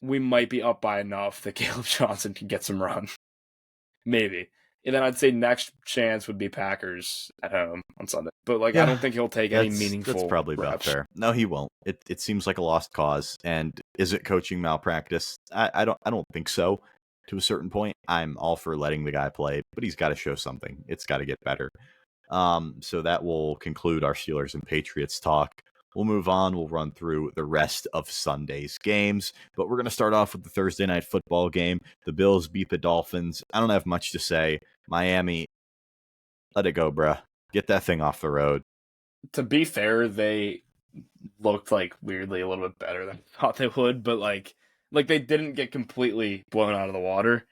We might be up by enough that Caleb Johnson can get some run. Maybe. And then I'd say next chance would be Packers at home on Sunday. But like, yeah, I don't think he'll take any meaningful That's probably reps. About fair. No, he won't. It seems like a lost cause. And is it coaching malpractice? I don't think so. To a certain point, I'm all for letting the guy play, but he's got to show something. It's got to get better. So that will conclude our Steelers and Patriots talk. We'll move on. We'll run through the rest of Sunday's games, but we're going to start off with the Thursday night football game. The Bills beat the Dolphins. I don't have much to say. Miami, let it go, bruh. Get that thing off the road. To be fair, they looked like weirdly a little bit better than I thought they would, but like they didn't get completely blown out of the water.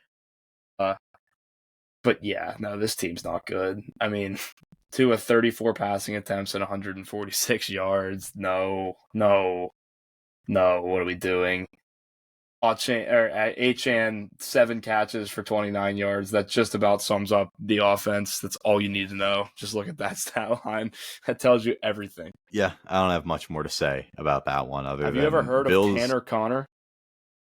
But yeah, no, this team's not good. I mean, to a 34 passing attempts and 146 yards. No. What are we doing? Achan 7 catches for 29 yards. That just about sums up the offense. That's all you need to know. Just look at that stat line. That tells you everything. Yeah, I don't have much more to say about that one. Have you ever heard of Tanner Connor?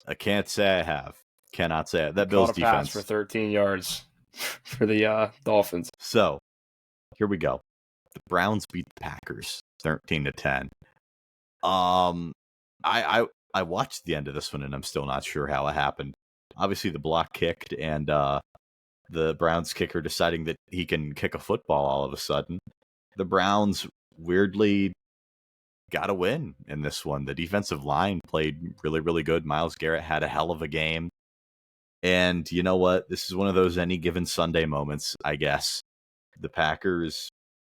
I can't say I have. Cannot say it. That Bills defense pass for 13 yards for the Dolphins. So here we go. The Browns beat the Packers 13-10. I watched the end of this one, and I'm still not sure how it happened. Obviously, the block kicked, and the Browns kicker deciding that he can kick a football all of a sudden. The Browns weirdly got a win in this one. The defensive line played really, really good. Myles Garrett had a hell of a game. And you know what? This is one of those any given Sunday moments, I guess. The Packers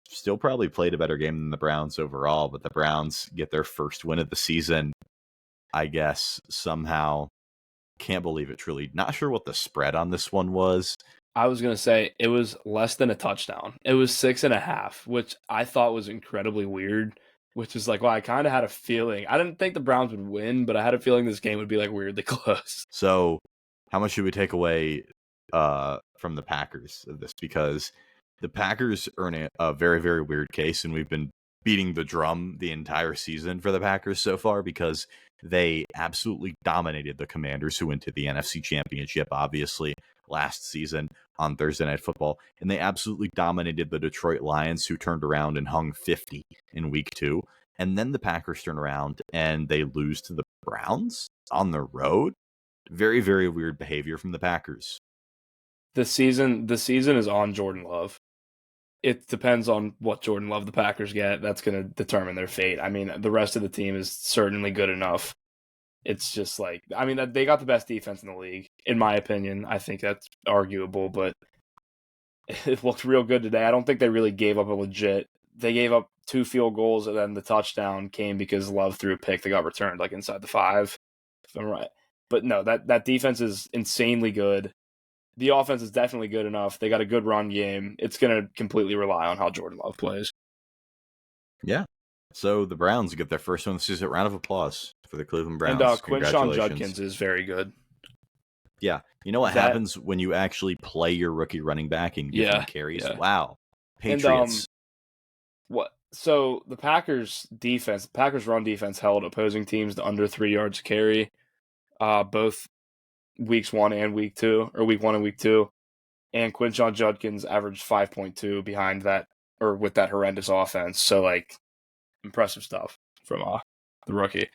still probably played a better game than the Browns overall, but the Browns get their first win of the season. I guess, somehow. Can't believe it, truly. Not sure what the spread on this one was. I was going to say it was less than a touchdown. It was 6.5, which I thought was incredibly weird, which is like, well, I kind of had a feeling. I didn't think the Browns would win, but I had a feeling this game would be like weirdly close. So how much should we take away from the Packers of this? Because the Packers are in a very, very weird case, and we've been beating the drum the entire season for the Packers so far because they absolutely dominated the Commanders, who went to the NFC Championship, obviously, last season on Thursday Night Football. And they absolutely dominated the Detroit Lions, who turned around and hung 50 in week 2. And then the Packers turn around and they lose to the Browns on the road. Very, very weird behavior from the Packers. The season is on Jordan Love. It depends on what Jordan Love the Packers get. That's going to determine their fate. I mean, the rest of the team is certainly good enough. It's just like, I mean, they got the best defense in the league, in my opinion. I think that's arguable, but it looked real good today. I don't think they really gave up a legit. They gave up 2 field goals, and then the touchdown came because Love threw a pick that got returned like inside the 5, if I'm right. But no, that defense is insanely good. The offense is definitely good enough. They got a good run game. It's going to completely rely on how Jordan Love plays. Yeah. So the Browns get their first one this season. Round of applause for the Cleveland Browns. And Quinshon Judkins is very good. Yeah. You know what happens when you actually play your rookie running back and give him carries? Yeah. Wow. Patriots. And, so the Packers run defense held opposing teams to under 3 yards carry, both weeks 1 and week 2, or week 1 and week 2. And Quinshon Judkins averaged 5.2 behind that, or with that horrendous offense. So, like, impressive stuff from the rookie.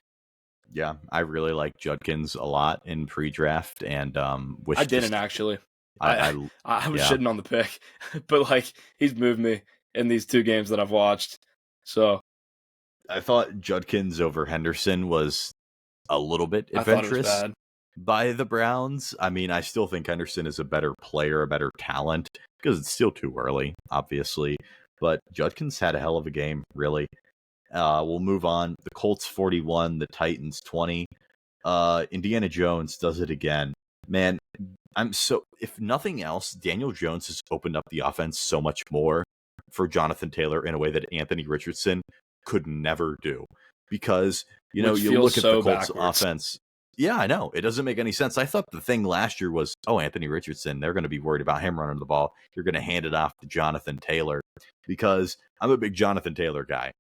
Yeah, I really like Judkins a lot in pre-draft, and I didn't actually. I was yeah. shitting on the pick, but like he's moved me in these 2 games that I've watched. So I thought Judkins over Henderson was a little bit adventurous by the Browns. I mean, I still think Henderson is a better player, a better talent, because it's still too early, obviously. But Judkins had a hell of a game, really. We'll move on. The Colts 41, the Titans 20. Indiana Jones does it again. Man, if nothing else, Daniel Jones has opened up the offense so much more for Jonathan Taylor in a way that Anthony Richardson could never do. Because, you look at the Colts offense. Yeah, I know. It doesn't make any sense. I thought the thing last year was, Anthony Richardson, they're going to be worried about him running the ball. You're going to hand it off to Jonathan Taylor, because I'm a big Jonathan Taylor guy.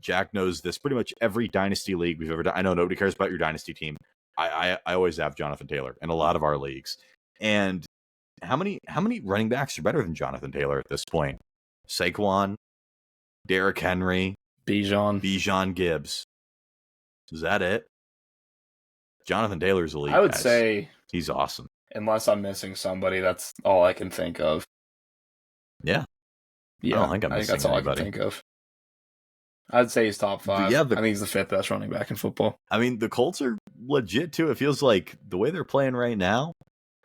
Jack knows this. Pretty much every dynasty league we've ever done. I know nobody cares about your dynasty team. I always have Jonathan Taylor in a lot of our leagues. And how many running backs are better than Jonathan Taylor at this point? Saquon, Derrick Henry, Bijan Gibbs. Is that it? Jonathan Taylor's elite. I would say he's awesome. Unless I'm missing somebody, that's all I can think of. Yeah. I don't think I'm missing that's all anybody. I can think of. I'd say he's top 5. I think he's the 5th best running back in football. I mean, the Colts are legit, too. It feels like the way they're playing right now,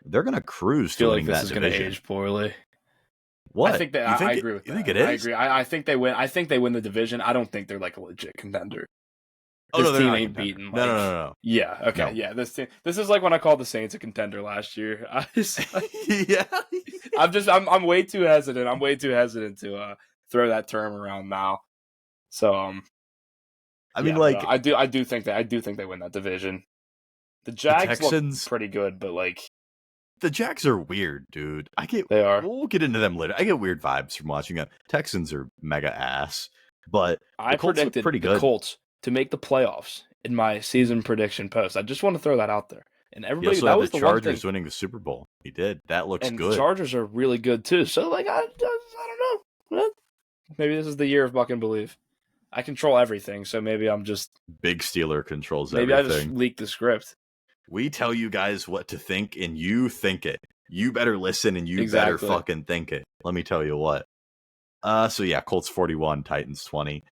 they're going to cruise to winning that division. I feel like this is going to age poorly. What? I think that I agree with that. You think it is? I agree. I think they win. I think they win the division. I don't think they're like a legit contender. This team ain't beaten. Like, no. Yeah. Okay. No. Yeah. This is like when I called the Saints a contender last year. Yeah. I'm way too hesitant. I'm way too hesitant to throw that term around now. So I mean, like, I do think they win that division. The Jags look pretty good, but like the Jags are weird, dude. They are. We'll get into them later. I get weird vibes from watching them. Texans are mega ass, but I predicted the Colts to make the playoffs in my season prediction post. I just want to throw that out there. And everybody, that was the Chargers winning the Super Bowl. He did. That looks good. The Chargers are really good too. So like, I don't know. Maybe this is the year of Buck and Believe. I control everything, so maybe I'm just... Big Steeler controls everything. Maybe I just leaked the script. We tell you guys what to think, and you think it. You better listen, and you better fucking think it. Let me tell you what. So yeah, Colts 41, Titans 20.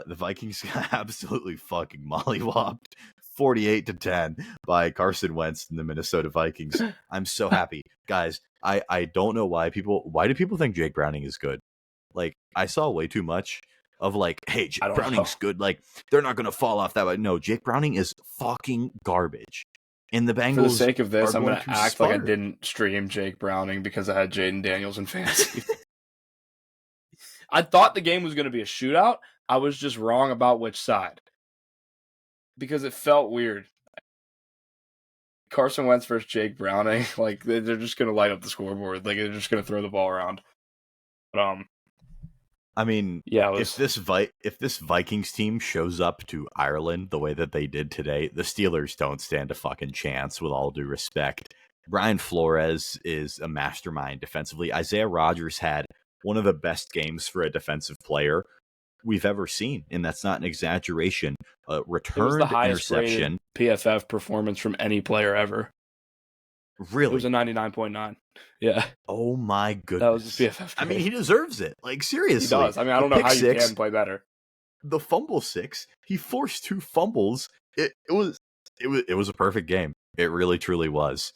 The Vikings got absolutely fucking mollywopped 48-10 by Carson Wentz and the Minnesota Vikings. I'm so happy. Guys, I don't know why do people think Jake Browning is good? Like, I saw way too much of like, hey, I Jake don't know. Browning's good. Like, they're not going to fall off that way. No, Jake Browning is fucking garbage. And the For the Bengals sake of are this, I'm going going to to act like I sputter. didn't stream Jake Browning because I had Jaden Daniels in fantasy. I thought the game was going to be a shootout. I was just wrong about which side because it felt weird. Carson Wentz versus Jake Browning, like they're just going to light up the scoreboard. Like they're just going to throw the ball around. But I mean, yeah, if this Vikings team shows up to Ireland the way that they did today, the Steelers don't stand a fucking chance, with all due respect. Brian Flores is a mastermind defensively. Isaiah Rodgers had one of the best games for a defensive player we've ever seen, and that's not an exaggeration. it was the Returned highest rated interception. PFF performance from any player ever. It was Really? a 99.9. Yeah, Oh my that was his goodness. PFF I mean, grade. he deserves it. Like, He seriously. does. I mean, I The don't know pick how you six, can play better. the fumble six, he forced 2 fumbles. It was a perfect game. It really truly was.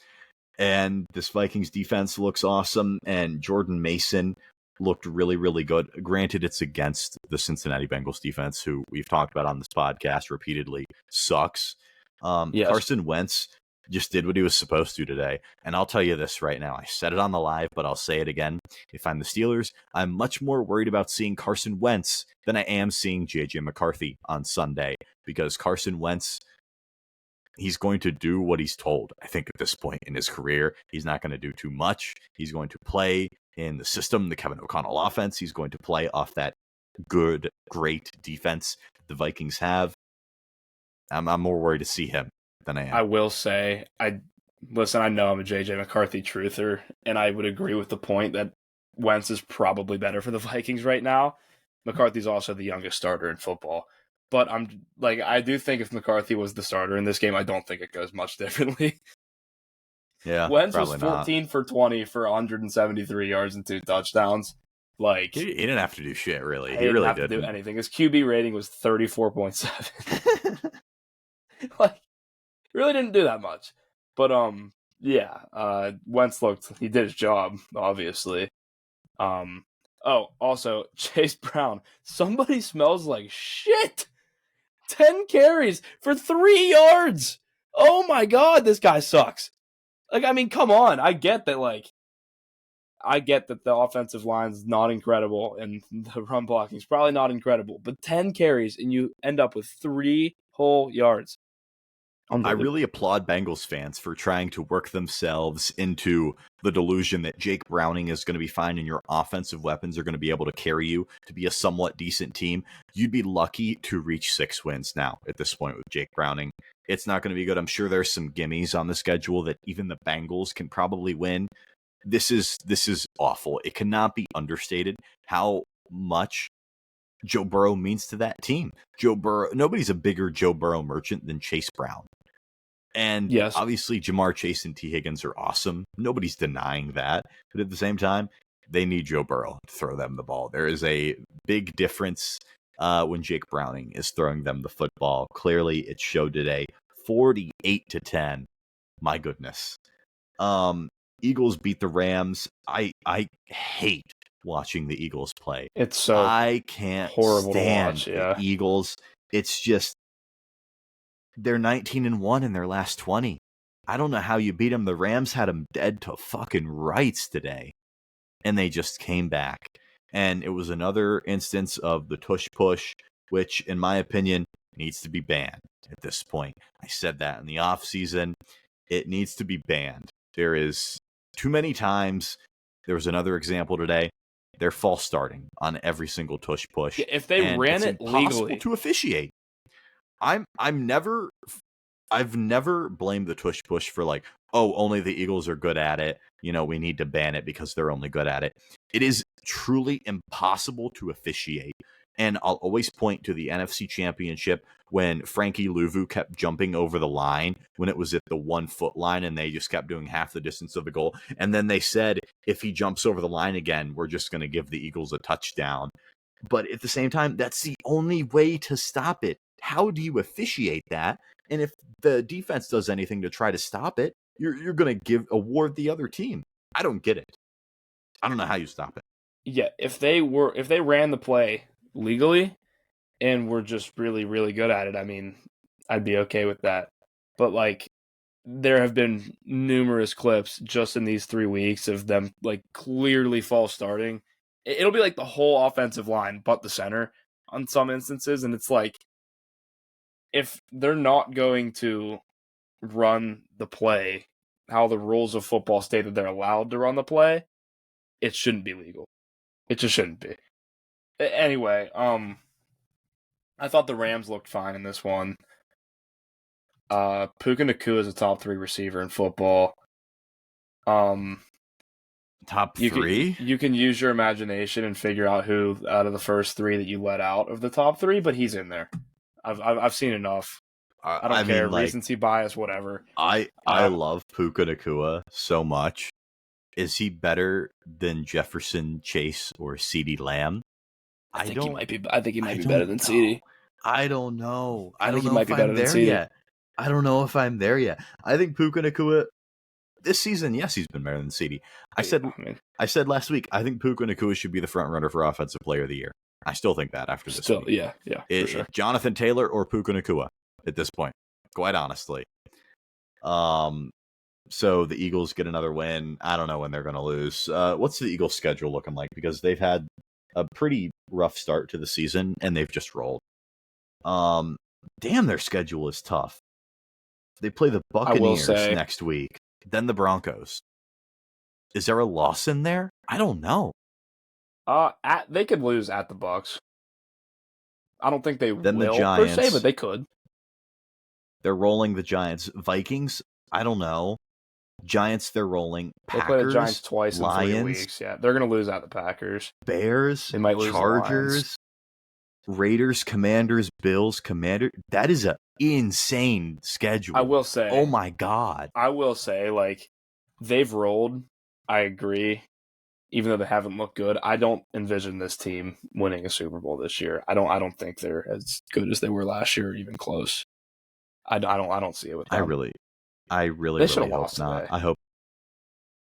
And this Vikings defense looks awesome, and Jordan Mason looked really, really good. Granted, it's against the Cincinnati Bengals defense, who we've talked about on this podcast repeatedly, sucks. Yes. Carson Wentz just did what he was supposed to today. And I'll tell you this right now. I said it on the live, but I'll say it again. If I'm the Steelers, I'm much more worried about seeing Carson Wentz than I am seeing J.J. McCarthy on Sunday, because Carson Wentz, he's going to do what he's told. I think at this point in his career, he's not going to do too much. He's going to play in the system, the Kevin O'Connell offense. He's going to play off that good, great defense the Vikings have. I'm more worried to see him than I am. I will say, I know I'm a JJ McCarthy truther, and I would agree with the point that Wentz is probably better for the Vikings right now. McCarthy's also the youngest starter in football. But I do think if McCarthy was the starter in this game, I don't think it goes much differently. Yeah, Wentz was probably not. 14 for 20 for 173 yards and 2 touchdowns. Like, He didn't have to do shit, really. he He didn't really have to didn't. do anything. His QB rating was 34.7. Like, he really didn't do that much. But yeah, Wentz he did his job, obviously. Also, Chase Brown, somebody smells like shit. 10 carries for 3 yards. Oh my god, this guy sucks. Like, I mean, come on. I get that the offensive line's not incredible and the run blocking is probably not incredible, but 10 carries and you end up with 3 whole yards. I really applaud Bengals fans for trying to work themselves into the delusion that Jake Browning is going to be fine and your offensive weapons are going to be able to carry you to be a somewhat decent team. You'd be lucky to reach 6 wins now at this point with Jake Browning. It's not going to be good. I'm sure there's some gimmies on the schedule that even the Bengals can probably win. This is awful. It cannot be understated how much Joe Burrow means to that team. Joe Burrow, nobody's a bigger Joe Burrow merchant than Chase Brown. And yes, obviously Jamar Chase and T. Higgins are awesome. Nobody's denying that. But at the same time, they need Joe Burrow to throw them the ball. There is a big difference when Jake Browning is throwing them the football. Clearly, it showed today. 48-10. My goodness. Eagles beat the Rams. I hate watching the Eagles play. it's so I can't horrible stand to watch. Yeah, the Eagles. It's just, they're 19-1 in their last 20. I don't know how you beat them. The Rams had them dead to fucking rights today, and they just came back. And it was another instance of the tush push, which, in my opinion, needs to be banned at this point. I said that in the offseason. It needs to be banned. There is too many times. There was another example today. They're false starting on every single tush push. if they and ran it's it impossible legally to officiate. I've never blamed the tush push for like, oh, only the Eagles are good at it. You know, we need to ban it because they're only good at it. It is truly impossible to officiate. And I'll always point to the NFC Championship when Frankie Louvu kept jumping over the line when it was at the 1 foot line and they just kept doing half the distance of the goal. And then they said, if he jumps over the line again, we're just going to give the Eagles a touchdown. But at the same time, that's the only way to stop it. How do you officiate that? And if the defense does anything to try to stop it, you're going to award the other team. I don't get it. I don't know how you stop it. Yeah, if they ran the play legally, and we're just really, really good at it, I mean, I'd be okay with that. But like, there have been numerous clips just in these 3 weeks of them like clearly false starting. It'll be like the whole offensive line, but the center on some instances, and it's like if they're not going to run the play how the rules of football state that they're allowed to run the play, it shouldn't be legal. It just shouldn't be. Anyway, I thought the Rams looked fine in this one. Puka Nacua is a top 3 receiver in football. Top 3? You can use your imagination and figure out who out of the first 3 that you let out of the top 3, but he's in there. I've seen enough. I don't care. Mean, like, recency bias, whatever. I love Puka Nacua so much. Is he better than Jefferson, Chase, or CeeDee Lamb? I think he might be better than CeeDee. I don't know. I think he might be better than CeeDee yet. I don't know if I'm there yet. I think Puka Nacua this season, yes, he's been better than CeeDee. I said last week, I think Puka Nacua should be the front runner for Offensive Player of the Year. I still think that after this week. Yeah, for sure. Jonathan Taylor or Puka Nacua at this point, quite honestly. So the Eagles get another win. I don't know when they're going to lose. What's the Eagles' schedule looking like? Because they've had a pretty rough start to the season, and they've just rolled. Damn, their schedule is tough. They play the Buccaneers next week, then the Broncos. Is there a loss in there? I don't know. They could lose at the Bucs. I don't think they then will the Giants, per se, but they could. They're rolling the Giants. Vikings, I don't know. Giants, they're rolling. Packers, they play the Giants twice Lions, in 3 weeks. Yeah, they're going to lose at the Packers. Bears, they might lose Chargers, Raiders, Commanders, Bills, Commander. That is an insane schedule. I will say. Oh my God. I will say, like, they've rolled. I agree. Even though they haven't looked good, I don't envision this team winning a Super Bowl this year. I don't think they're as good as they were last year, or even close. I don't see it with them. I really hope not. Today. I hope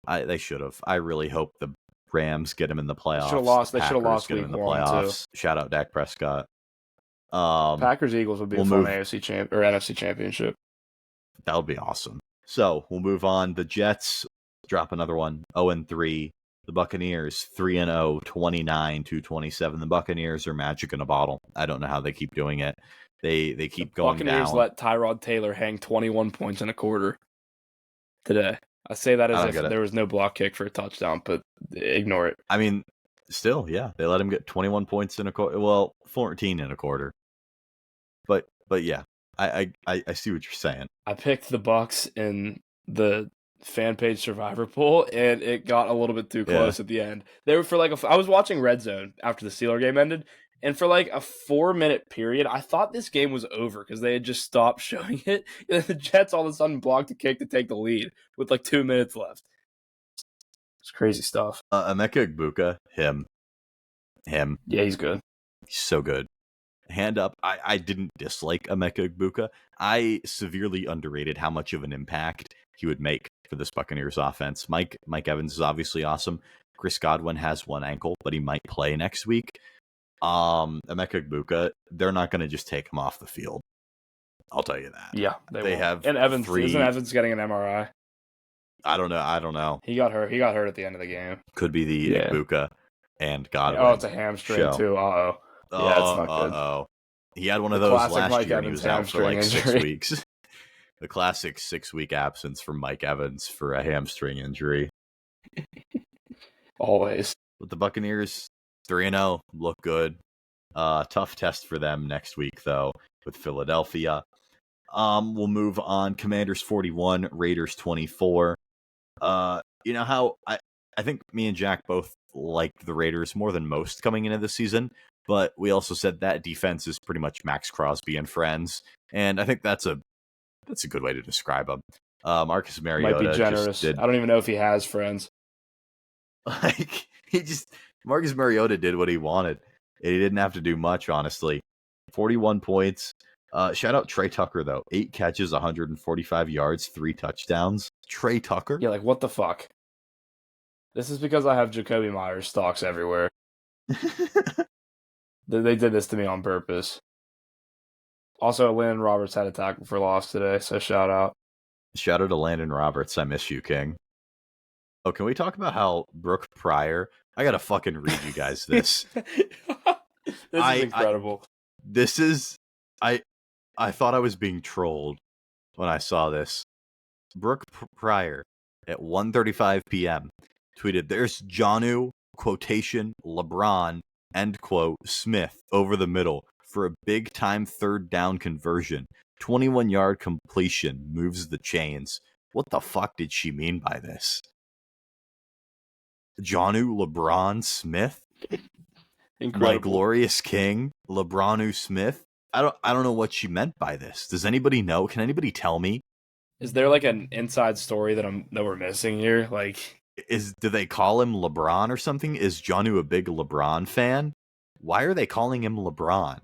they should have. I really hope the Rams get him in the playoffs. They should have lost week in the 1 playoffs. Too. Shout out Dak Prescott. Packers Eagles would be a fun AFC or NFC championship. That would be awesome. So we'll move on. The Jets drop another one, 0-3. The Buccaneers 3-0, 29-27. The Buccaneers are magic in a bottle. I don't know how they keep doing it. They keep going down. Buccaneers let Tyrod Taylor hang 21 points in a quarter today. I say that as if there was no block kick for a touchdown, but ignore it. I mean, still, yeah, they let him get 21 points in a quarter. Well, 14 in a quarter. But yeah, I see what you're saying. I picked the Bucs in the fan page survivor pool, and it got a little bit too close at the end. They were I was watching Red Zone after the Steeler game ended, and for like a 4-minute period, I thought this game was over because they had just stopped showing it, and then the Jets all of a sudden blocked a kick to take the lead with like 2 minutes left. It's crazy stuff. Emeka Egbuka, him. Yeah, he's good. He's so good. Hand up. I didn't dislike Emeka Egbuka. I severely underrated how much of an impact he would make for this Buccaneers offense. Mike Evans is obviously awesome. Chris Godwin has one ankle, but he might play next week. Emeka Egbuka, they're not going to just take him off the field. I'll tell you that. Yeah, they have. And Evans isn't Evans getting an MRI? I don't know. He got hurt at the end of the game. Could be the Egbuka and Godwin. Oh, it's a hamstring too. Yeah, it's not good. He had one of those last Mike year, and he was out for like injury. 6 weeks. The classic 6-week absence from Mike Evans for a hamstring injury. Always. But the Buccaneers 3-0 look good. Tough test for them next week though with Philadelphia. We'll move on. Commanders 41, Raiders 24. You know how I think me and Jack both liked the Raiders more than most coming into the season, but we also said that defense is pretty much Max Crosby and friends, and I think that's a good way to describe him. Marcus Mariota might be generous. I don't even know if he has friends. Like Marcus Mariota did what he wanted. And he didn't have to do much, honestly. 41 points. Shout out Trey Tucker, though. 8 catches, 145 yards, 3 touchdowns. Trey Tucker? Yeah, like, what the fuck? This is because I have Jacoby Myers stocks everywhere. They did this to me on purpose. Also, Landon Roberts had a tackle for loss today, so shout out. Shout out to Landon Roberts. I miss you, King. Oh, can we talk about how Brooke Pryor? I gotta fucking read you guys this. This is incredible. I thought I was being trolled when I saw this. Brooke Pryor at 1:35 p.m. tweeted, "There's Jonnu quotation LeBron end quote Smith over the middle for a big time third down conversion. 21-yard completion moves the chains." What the fuck did she mean by this? Jonnu LeBron Smith? Incredible. My glorious king, LeBronu Smith? I don't know what she meant by this. Does anybody know? Can anybody tell me? Is there like an inside story that we're missing here? Like, do they call him LeBron or something? Is Jonnu a big LeBron fan? Why are they calling him LeBron?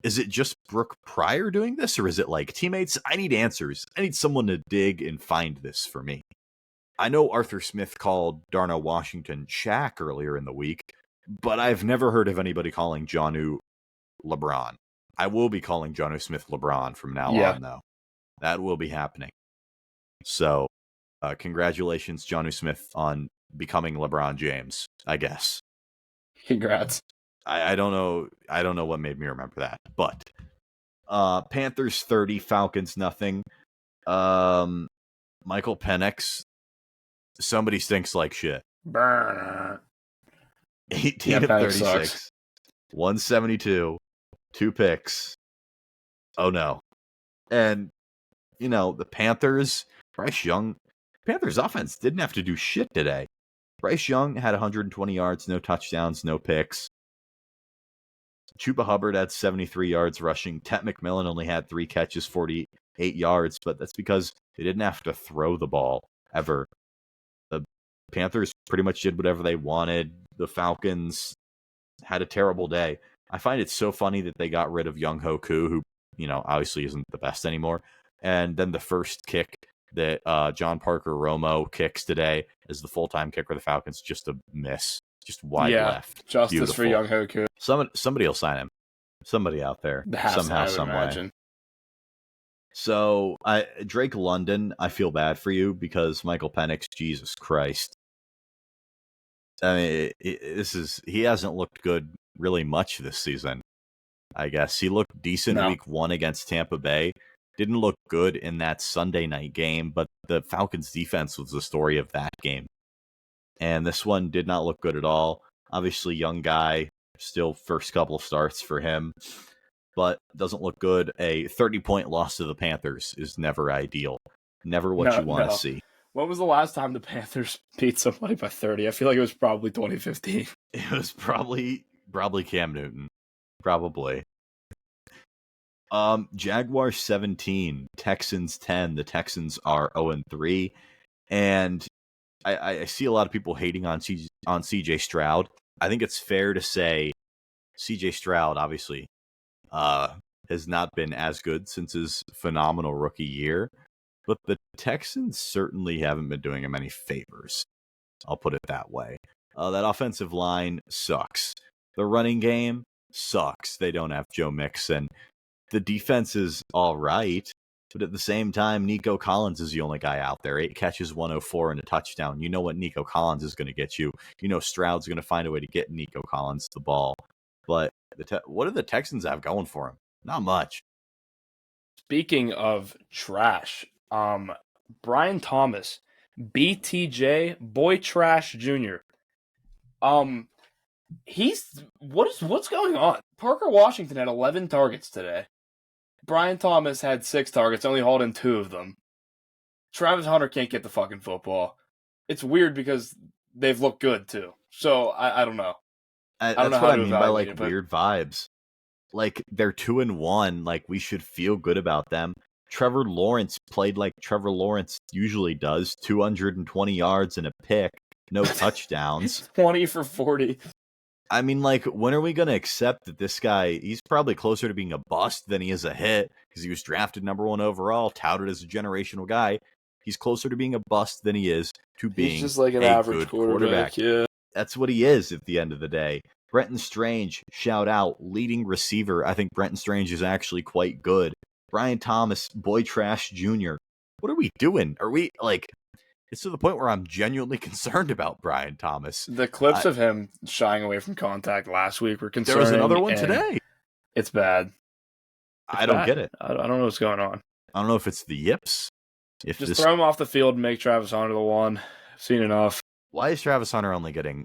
Is it just Brooke Pryor doing this, or is it like, teammates, I need answers. I need someone to dig and find this for me. I know Arthur Smith called Darnell Washington Shaq earlier in the week, but I've never heard of anybody calling Jonnu LeBron. I will be calling Jonnu Smith LeBron from now on, though. That will be happening. So, congratulations, Jonnu Smith, on becoming LeBron James, I guess. Congrats. I don't know. I don't know what made me remember that, but Panthers 30, Falcons nothing. Michael Penix, somebody stinks like shit. Burn. 18 of 36, sucks. 172, 2 picks. Oh no. And the Panthers, Bryce Young, Panthers offense didn't have to do shit today. Bryce Young had 120 yards, no touchdowns, no picks. Chuba Hubbard had 73 yards rushing. Tet McMillan only had 3 catches, 48 yards, but that's because they didn't have to throw the ball ever. The Panthers pretty much did whatever they wanted. The Falcons had a terrible day. I find it so funny that they got rid of Young Hoku, who, obviously isn't the best anymore. And then the first kick that John Parker Romo kicks today as the full-time kicker of the Falcons, just a miss. Just wide left. Justice Beautiful. for Young Hoku. Somebody will sign him. Somebody out there. Somehow, some way. So, Drake London, I feel bad for you because Michael Penix, Jesus Christ. I mean, he hasn't looked good really much this season, I guess. He looked decent week 1 against Tampa Bay. Didn't look good in that Sunday night game, but the Falcons defense was the story of that game. And this one did not look good at all. Obviously, young guy, still first couple of starts for him, but doesn't look good. A 30-point loss to the Panthers is never ideal. Never what you want to see. When was the last time the Panthers beat somebody by 30? I feel like it was probably 2015. It was probably Cam Newton. Probably. Jaguars 17, Texans 10. The Texans are 0-3. And I see a lot of people hating on CJ Stroud. I think it's fair to say CJ Stroud, obviously, has not been as good since his phenomenal rookie year. But the Texans certainly haven't been doing him any favors. I'll put it that way. That offensive line sucks. The running game sucks. They don't have Joe Mixon. The defense is all right. But at the same time, Nico Collins is the only guy out there. 8 catches, 104, and a touchdown. You know what Nico Collins is going to get you. You know Stroud's going to find a way to get Nico Collins the ball. But what do the Texans have going for him? Not much. Speaking of trash, Brian Thomas, BTJ, Boy Trash Jr. What's going on? Parker Washington had 11 targets today. Brian Thomas had 6 targets, only hauled in 2 of them. Travis Hunter can't get the fucking football. It's weird because they've looked good too. So I don't know. I don't know what I mean by weird vibes. Like they're 2-1. Like we should feel good about them. Trevor Lawrence played like Trevor Lawrence usually does. 220 yards and a pick. No touchdowns. 20 for 40. I mean, like, when are we going to accept that this guy, he's probably closer to being a bust than he is a hit, because he was drafted number 1 overall, touted as a generational guy. He's closer to being a bust than he is to being he's just like an a average good quarterback. Yeah. That's what he is at the end of the day. Brenton Strange, shout out, leading receiver. I think Brenton Strange is actually quite good. Brian Thomas, boy trash junior. What are we doing? Are we like? It's to the point where I'm genuinely concerned about Brian Thomas. The clips of him shying away from contact last week were concerning. There was another one today. It's bad. I don't get it. I don't know what's going on. I don't know if it's the yips. Just throw him off the field and make Travis Hunter the one. I've seen enough. Why is Travis Hunter only getting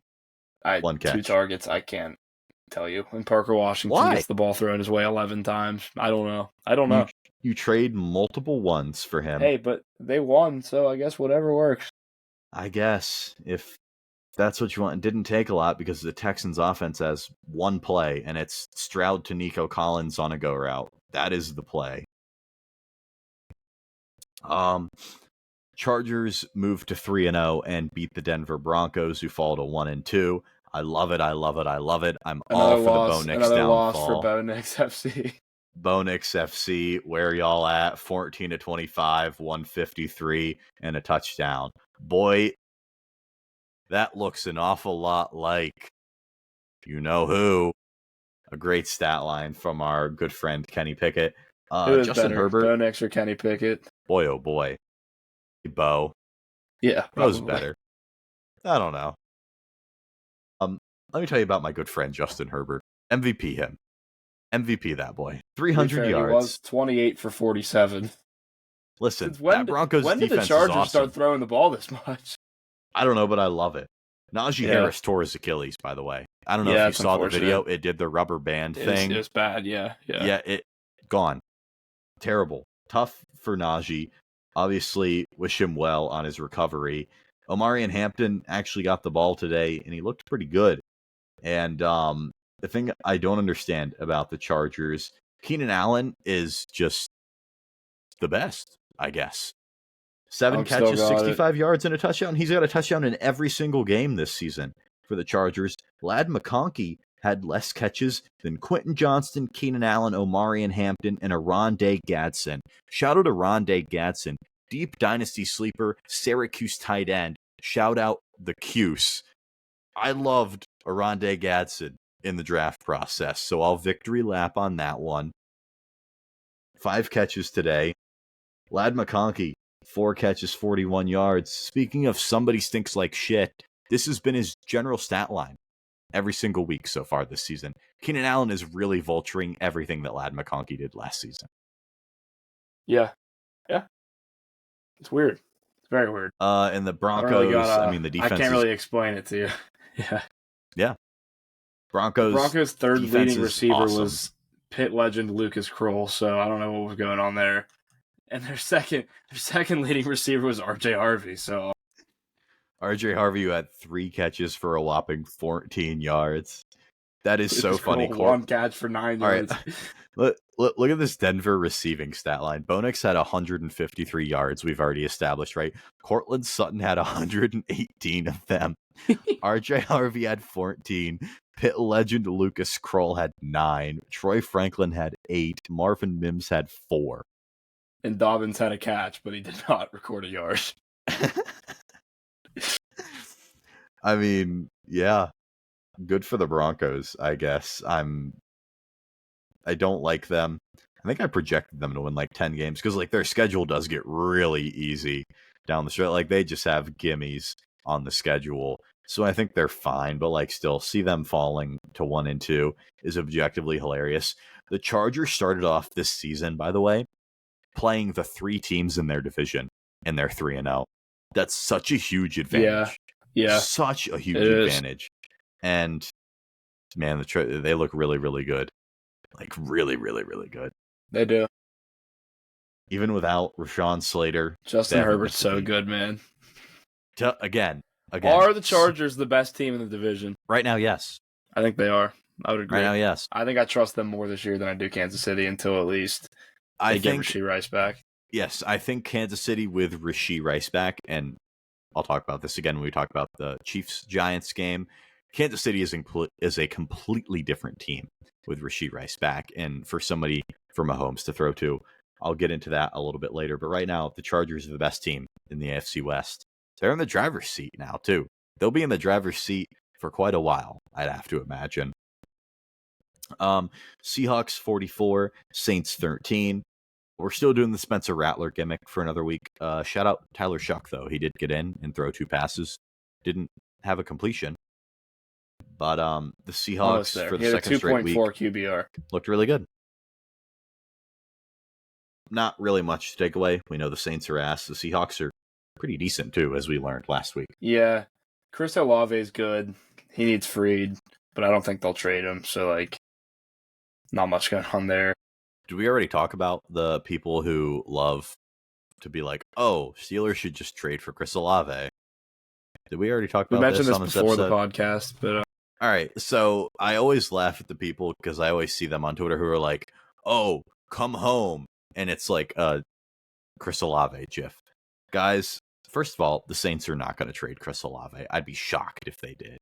one catch? 2 targets. I can't tell you. And Parker Washington gets the ball thrown his way 11 times. I don't know. You trade multiple ones for him. Hey, but they won, so I guess whatever works. I guess if that's what you want. It didn't take a lot because the Texans offense has one play, and it's Stroud to Nico Collins on a go route. That is the play. Chargers moved to 3-0 and beat the Denver Broncos, who fall to 1-2. I love it. I'm all for the Bo Nix downfall. Another loss for Bo Nix FC. Bo Nix FC, where y'all at? 14-25, 153, and a touchdown. Boy, that looks an awful lot like you know who. A great stat line from our good friend Kenny Pickett. Who is Justin better, Herbert. Bo Nix or Kenny Pickett? Boy, oh boy. Bo. Yeah, Bo's better. I don't know. Let me tell you about my good friend Justin Herbert. MVP him. MVP that boy. 300 yards. He was 28 for 47. Listen, that Broncos when did defense the Chargers is awesome. start throwing the ball this much? I don't know, but I love it. Najee Harris tore his Achilles, by the way. I don't know if you saw the video. It did the rubber band thing. It was bad, yeah. Yeah, it gone. Terrible. Tough for Najee. Obviously, wish him well on his recovery. Omarion Hampton actually got the ball today, and he looked pretty good. And the thing I don't understand about the Chargers, Keenan Allen is just the best, I guess. 7 catches, 65 yards, and a touchdown. He's got a touchdown in every single game this season for the Chargers. Ladd McConkey had less catches than Quentin Johnston, Keenan Allen, Omarion Hampton, and Rondé Gadsden. Shout out to Rondé Gadsden, deep dynasty sleeper, Syracuse tight end. Shout out the Cuse. I loved Rondé Gadsden in the draft process, so I'll victory lap on that one. 5 catches today. Ladd McConkey, 4 catches, 41 yards. Speaking of somebody stinks like shit, this has been his general stat line every single week so far this season. Keenan Allen is really vulturing everything that Ladd McConkey did last season. Yeah. It's weird. It's very weird. And the Broncos, the defense. I can't really explain it to you. Yeah. Broncos' third leading receiver awesome. was Pitt legend Lucas Kroll, so I don't know what was going on there. And their second leading receiver was RJ Harvey. So RJ Harvey, who had 3 catches for a whopping 14 yards. That is so funny. 1 catch for 9 yards. Right. Look at this Denver receiving stat line. Bo Nix had 153 yards. We've already established, right? Cortland Sutton had 118 of them. RJ Harvey had 14. Pitt legend Lucas Kroll had 9. Troy Franklin had 8. Marvin Mims had 4. And Dobbins had a catch, but he did not record a yard. I mean, yeah. Good for the Broncos, I guess. I don't like them. I think I projected them to win like 10 games because like their schedule does get really easy down the stretch. Like they just have gimmies on the schedule. So I think they're fine, but like still see them falling to 1-2 is objectively hilarious. The Chargers started off this season, by the way, playing the 3 teams in their division, and they're 3-0. That's such a huge advantage. Yeah. Such a huge advantage. And man, they look really, really good. Like really, really, really good. They do. Even without Rashawn Slater. Justin Herbert's so good, man. Again. Are the Chargers the best team in the division? Right now, yes. I think they are. I would agree. Right now, yes. I think I trust them more this year than I do Kansas City until at least they get Rashee Rice back. Yes, I think Kansas City with Rashee Rice back, and I'll talk about this again when we talk about the Chiefs-Giants game. Kansas City is a completely different team with Rashee Rice back, and for somebody for Mahomes to throw to. I'll get into that a little bit later, but right now, the Chargers are the best team in the AFC West. They're in the driver's seat now, too. They'll be in the driver's seat for quite a while, I'd have to imagine. Seahawks 44, Saints 13. We're still doing the Spencer Rattler gimmick for another week. Shout out Tyler Shuck, though. He did get in and throw 2 passes. Didn't have a completion. But the Seahawks, for the second straight week, 2.4 QBR. Looked really good. Not really much to take away. We know the Saints are ass. The Seahawks are pretty decent, too, as we learned last week. Yeah. Chris Olave is good. He needs freed, but I don't think they'll trade him. So, not much going on there. Did we already talk about the people who love to be like, oh, Steelers should just trade for Chris Olave? Did we already talk about this on this episode? We mentioned this before the podcast, but... All right, so I always laugh at the people because I always see them on Twitter who are like, oh, come home. And it's like a Chris Olave gif. Guys, first of all, the Saints are not going to trade Chris Olave. I'd be shocked if they did.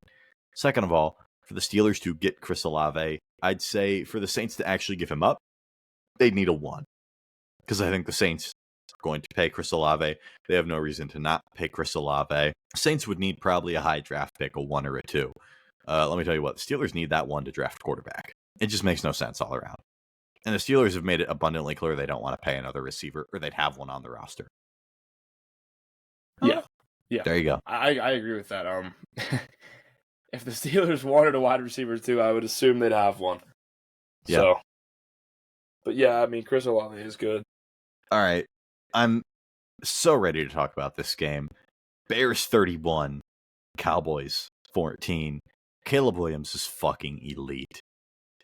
Second of all, for the Steelers to get Chris Olave, I'd say for the Saints to actually give him up, they'd need a 1. Because I think the Saints are going to pay Chris Olave. They have no reason to not pay Chris Olave. Saints would need probably a high draft pick, a 1 or a 2. Let me tell you what, the Steelers need that 1 to draft quarterback. It just makes no sense all around. And the Steelers have made it abundantly clear they don't want to pay another receiver, or they'd have one on the roster. Yeah. There you go. I agree with that. If the Steelers wanted a wide receiver too, I would assume they'd have one. Yeah. So, but yeah, I mean, Chris Olave is good. All right. I'm so ready to talk about this game. Bears 31, Cowboys 14. Caleb Williams is fucking elite.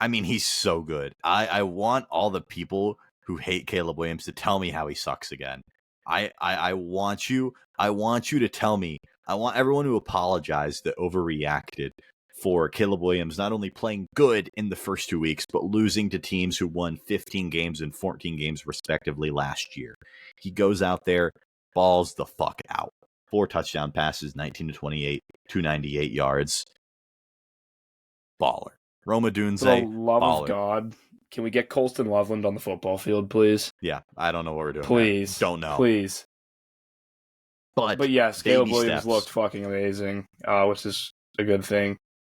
I mean, he's so good. I want all the people who hate Caleb Williams to tell me how he sucks again. I want you to tell me. I want everyone to apologize that overreacted for Caleb Williams not only playing good in the first 2 weeks, but losing to teams who won 15 games and 14 games respectively last year. He goes out there, balls the fuck out. 4 touchdown passes, 19 to 28, 298 yards. Baller. Roma Dunze, For the love baller. of God, can we get Colston Loveland on the football field, please? Yeah, I don't know what we're doing. Please. Don't know. Please. But yes, Caleb Williams looked fucking amazing, which is a good thing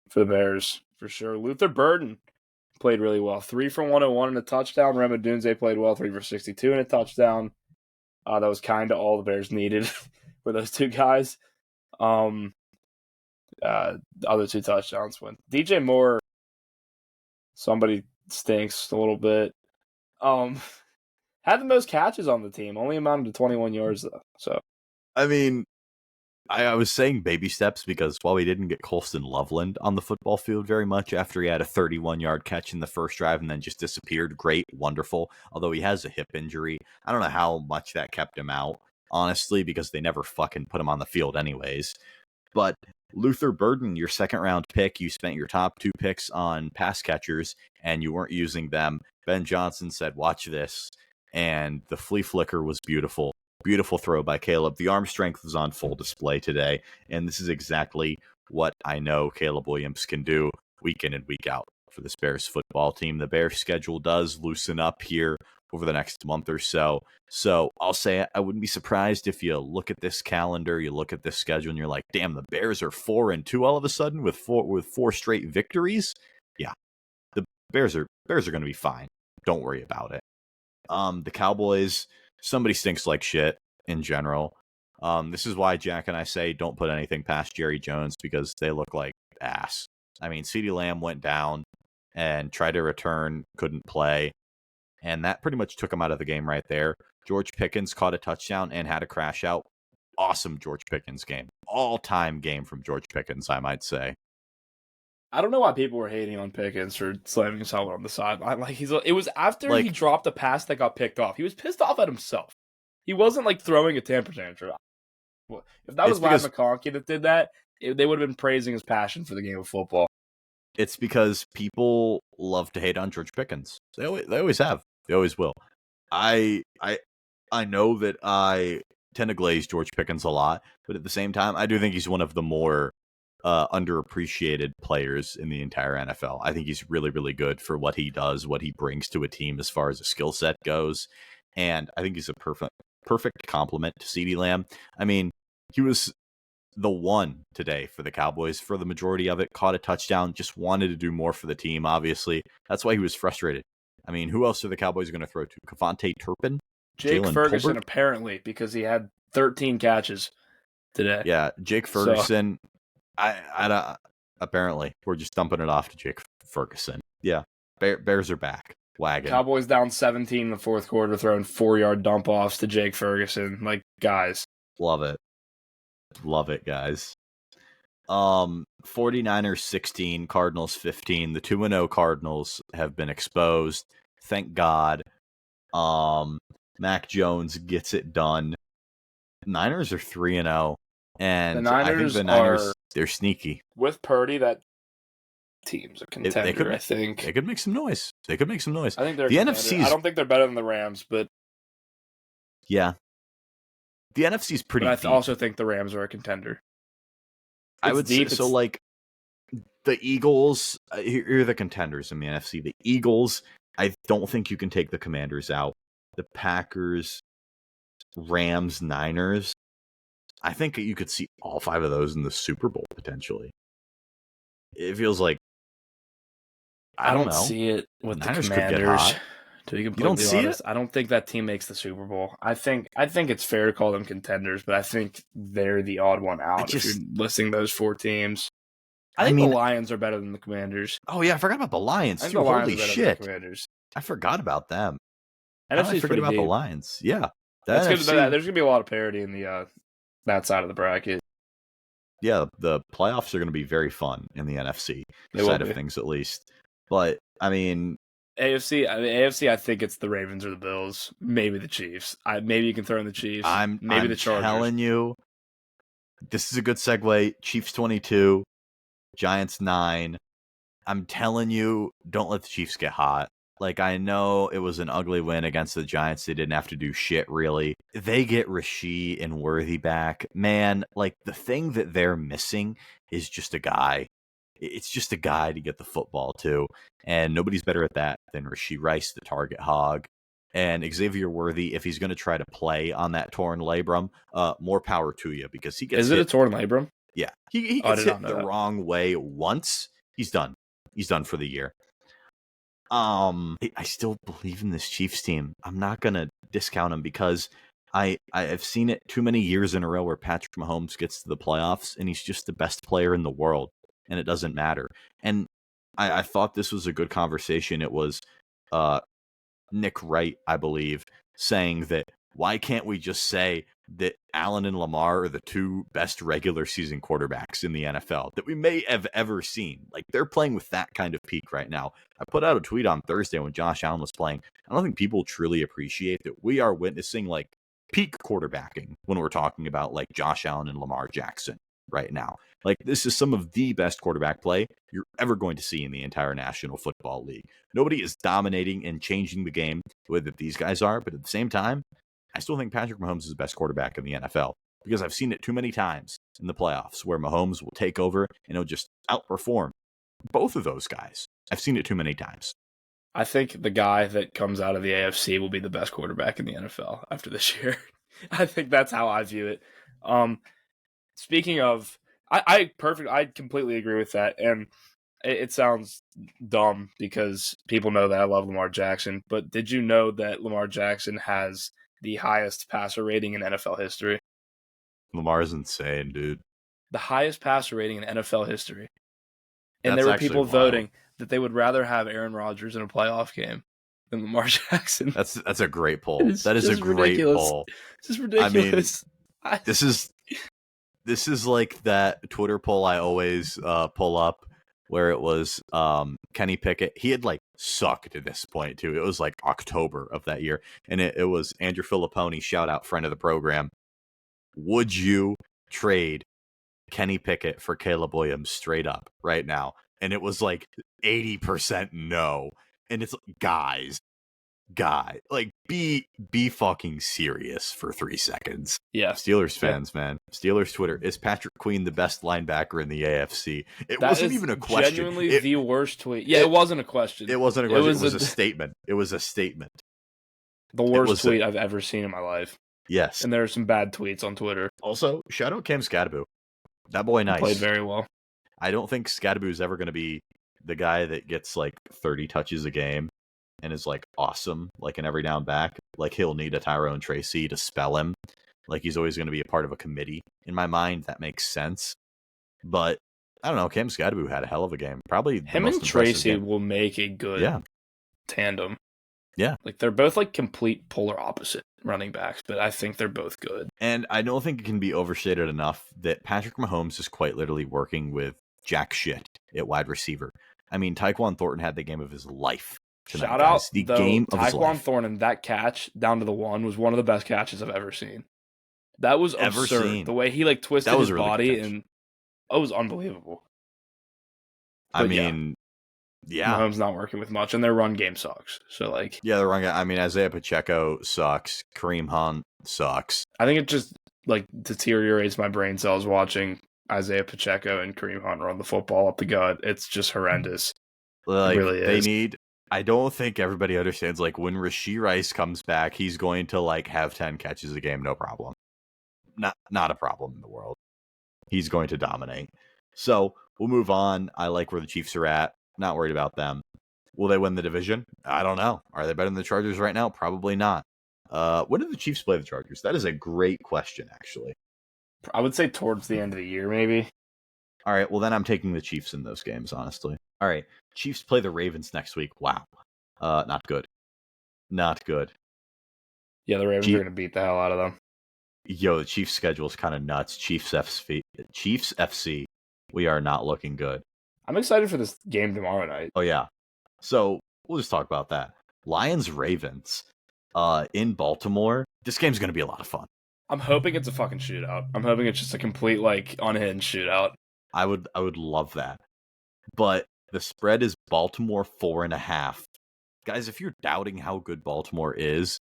for the Bears, for sure. Luther Burden played really well. 3 for 101 and a touchdown. Roma Dunze played well, 3 for 62 and a touchdown. That was kind of all the Bears needed for those 2 guys. The other 2 touchdowns went. DJ Moore, somebody stinks a little bit. Had the most catches on the team, only amounted to 21 yards though. So, I mean, I was saying baby steps because while we didn't get Colston Loveland on the football field very much after he had a 31-yard catch in the first drive and then just disappeared, great, wonderful. Although he has a hip injury, I don't know how much that kept him out, honestly, because they never fucking put him on the field anyways. But Luther Burden, your 2nd-round pick, you spent your top 2 picks on pass catchers, and you weren't using them. Ben Johnson said, watch this, and the flea flicker was beautiful. Beautiful throw by Caleb. The arm strength was on full display today, and this is exactly what I know Caleb Williams can do week in and week out for this Bears football team. The Bears schedule does loosen up here over the next month or so. So I'll say I wouldn't be surprised if you look at this calendar, you look at this schedule, and you're like, damn, the Bears are 4-2 all of a sudden with four straight victories. Yeah, the Bears are going to be fine. Don't worry about it. The Cowboys, somebody stinks like shit in general. This is why Jack and I say don't put anything past Jerry Jones because they look like ass. I mean, CeeDee Lamb went down and tried to return, couldn't play. And that pretty much took him out of the game right there. George Pickens caught a touchdown and had a crash out. Awesome George Pickens game. All-time game from George Pickens, I might say. I don't know why people were hating on Pickens for slamming his helmet on the sideline. It was after he dropped a pass that got picked off. He was pissed off at himself. He wasn't throwing a temper tantrum. If that was Ladd McConkey that did that, they would have been praising his passion for the game of football. It's because people love to hate on George Pickens. They always have. They always will. I know that I tend to glaze George Pickens a lot, but at the same time, I do think he's one of the more underappreciated players in the entire NFL. I think he's really, really good for what he does, what he brings to a team as far as a skill set goes. And I think he's a perfect complement to CeeDee Lamb. I mean, he was the one today for the Cowboys for the majority of it, caught a touchdown, just wanted to do more for the team, obviously. That's why he was frustrated. I mean, who else are the Cowboys going to throw to? Cavante Turpin? Jake Jalen Ferguson, Tolbert? apparently, because he had 13 catches today. Yeah, Jake Ferguson. I don't, apparently, we're just dumping it off to Jake Ferguson. Yeah, Bears are back. Wagon. Cowboys down 17 in the fourth quarter, throwing 4-yard dump offs to Jake Ferguson. Like, guys. Love it. Love it, guys. 49ers 16, Cardinals 15. The 2-0 Cardinals have been exposed. Thank God. Mac Jones gets it done. Niners are 3-0. And I think the Niners, they're sneaky. With Purdy, that team's a contender, I think. They could make some noise. I think they're the NFC. I don't think they're better than the Rams, but yeah. The NFC is pretty deep. I also think the Rams are a contender. I would say so. Like the Eagles, here are the contenders in the NFC. The Eagles, I don't think you can take the Commanders out. The Packers, Rams, Niners. I think you could see all 5 of those in the Super Bowl potentially. It feels like I don't know. See it with the Commanders. Could get hot. To be completely honest, I don't think that team makes the Super Bowl. I think it's fair to call them contenders, but I think they're the odd one out if you're listing those 4 teams. I think the Lions are better than the Commanders. Oh yeah, I forgot about the Lions too. Holy shit! I forgot about them. I forgot about the Lions. Yeah, there's gonna be a lot of parity in the that side of the bracket. Yeah, the playoffs are going to be very fun in the NFC side of things, at least. But I mean. AFC, I think it's the Ravens or the Bills, maybe the Chiefs. Maybe you can throw in the Chiefs. Maybe the Chargers. I'm telling you, this is a good segue. Chiefs 22, Giants 9. I'm telling you, don't let the Chiefs get hot. Like, I know it was an ugly win against the Giants. They didn't have to do shit, really. They get Rasheed and Worthy back. Man, like, the thing that they're missing is just a guy. It's just a guy to get the football to. And nobody's better at that than Rasheed Rice, the target hog. And Xavier Worthy, if he's going to try to play on that torn labrum, more power to you because he gets Is it a torn labrum? Yeah. He gets hit the wrong way once. He's done. He's done for the year. I still believe in this Chiefs team. I'm not going to discount him because I've seen it too many years in a row where Patrick Mahomes gets to the playoffs and he's just the best player in the world. And it doesn't matter. And I thought this was a good conversation. It was Nick Wright, I believe, saying that why can't we just say that Allen and Lamar are the 2 best regular season quarterbacks in the NFL that we may have ever seen? Like, they're playing with that kind of peak right now. I put out a tweet on Thursday when Josh Allen was playing. I don't think people truly appreciate that we are witnessing like peak quarterbacking when we're talking about like Josh Allen and Lamar Jackson right now. Like, this is some of the best quarterback play you're ever going to see in the entire National Football League. Nobody is dominating and changing the game the way that these guys are, but at the same time, I still think Patrick Mahomes is the best quarterback in the NFL because I've seen it too many times in the playoffs where Mahomes will take over and he'll just outperform both of those guys. I've seen it too many times. I think the guy that comes out of the AFC will be the best quarterback in the NFL after this year. I think that's how I view it. Speaking of, I completely agree with that, and it sounds dumb because people know that I love Lamar Jackson, but did you know that Lamar Jackson has the highest passer rating in NFL history? Lamar's insane, dude. The highest passer rating in NFL history. And there were people voting that they would rather have Aaron Rodgers in a playoff game than Lamar Jackson. That's a great poll. That is a great poll. It's just ridiculous. I mean, this is like that Twitter poll I always pull up where it was Kenny Pickett. He had like sucked at this point too. It was like October of that year. And it was Andrew Filipponi, shout out, friend of the program. Would you trade Kenny Pickett for Caleb Williams straight up right now? And it was like 80% no. And it's guys, like be fucking serious for 3 seconds. Yeah. Steelers fans, man. Steelers Twitter. Is Patrick Queen the best linebacker in the AFC? It wasn't even a question. Genuinely the worst tweet. Yeah, it wasn't a question. It wasn't a question. It was a statement. It was a statement. The worst tweet I've ever seen in my life. Yes. And there are some bad tweets on Twitter. Also, shout out Cam Scadaboo. That boy He played nice. very well. I don't think Scadaboo's ever going to be the guy that gets like 30 touches a game and is like awesome, like an every down back. Like he'll need a Tyrone Tracy to spell him. Like he's always going to be a part of a committee. In my mind, that makes sense. But I don't know. Cam Scadaboo had a hell of a game. Probably the Him most and impressive Tracy game. will make a good tandem. Yeah. Like they're both like complete polar opposite running backs, but I think they're both good. And I don't think it can be overstated enough that Patrick Mahomes is quite literally working with jack shit at wide receiver. I mean, Tyquan Thornton had the game of his life tonight, Shout guys. out, The though, game of his Tyquan life. Thornton, that catch down to the one was one of the best catches I've ever seen. That was absurd. The way he like twisted his body, and it was unbelievable. But I mean, yeah. Mahomes not working with much, and their run game sucks. So like, yeah, the run game. I mean, Isaiah Pacheco sucks. Kareem Hunt sucks. I think it just like deteriorates my brain cells watching Isaiah Pacheco and Kareem Hunt run the football up the gut. It's just horrendous. Like, it really is. I don't think everybody understands, like, when Rashee Rice comes back, he's going to, like, have 10 catches a game, no problem. Not a problem in the world. He's going to dominate. So, we'll move on. I like where the Chiefs are at. Not worried about them. Will they win the division? I don't know. Are they better than the Chargers right now? Probably not. When did the Chiefs play the Chargers? That is a great question, actually. I would say towards the end of the year, maybe. All right, well, then I'm taking the Chiefs in those games, honestly. All right, Chiefs play the Ravens next week. Wow. Not good. Not good. Yeah, the Ravens are going to beat the hell out of them. Yo, the Chiefs' schedule is kind of nuts. Chiefs FC. We are not looking good. I'm excited for this game tomorrow night. Oh, yeah. So, we'll just talk about that. Lions-Ravens in Baltimore. This game's going to be a lot of fun. I'm hoping it's a fucking shootout. I'm hoping it's just a complete, like, unhinged shootout. I would love that. But the spread is Baltimore 4.5. Guys, if you're doubting how good Baltimore is,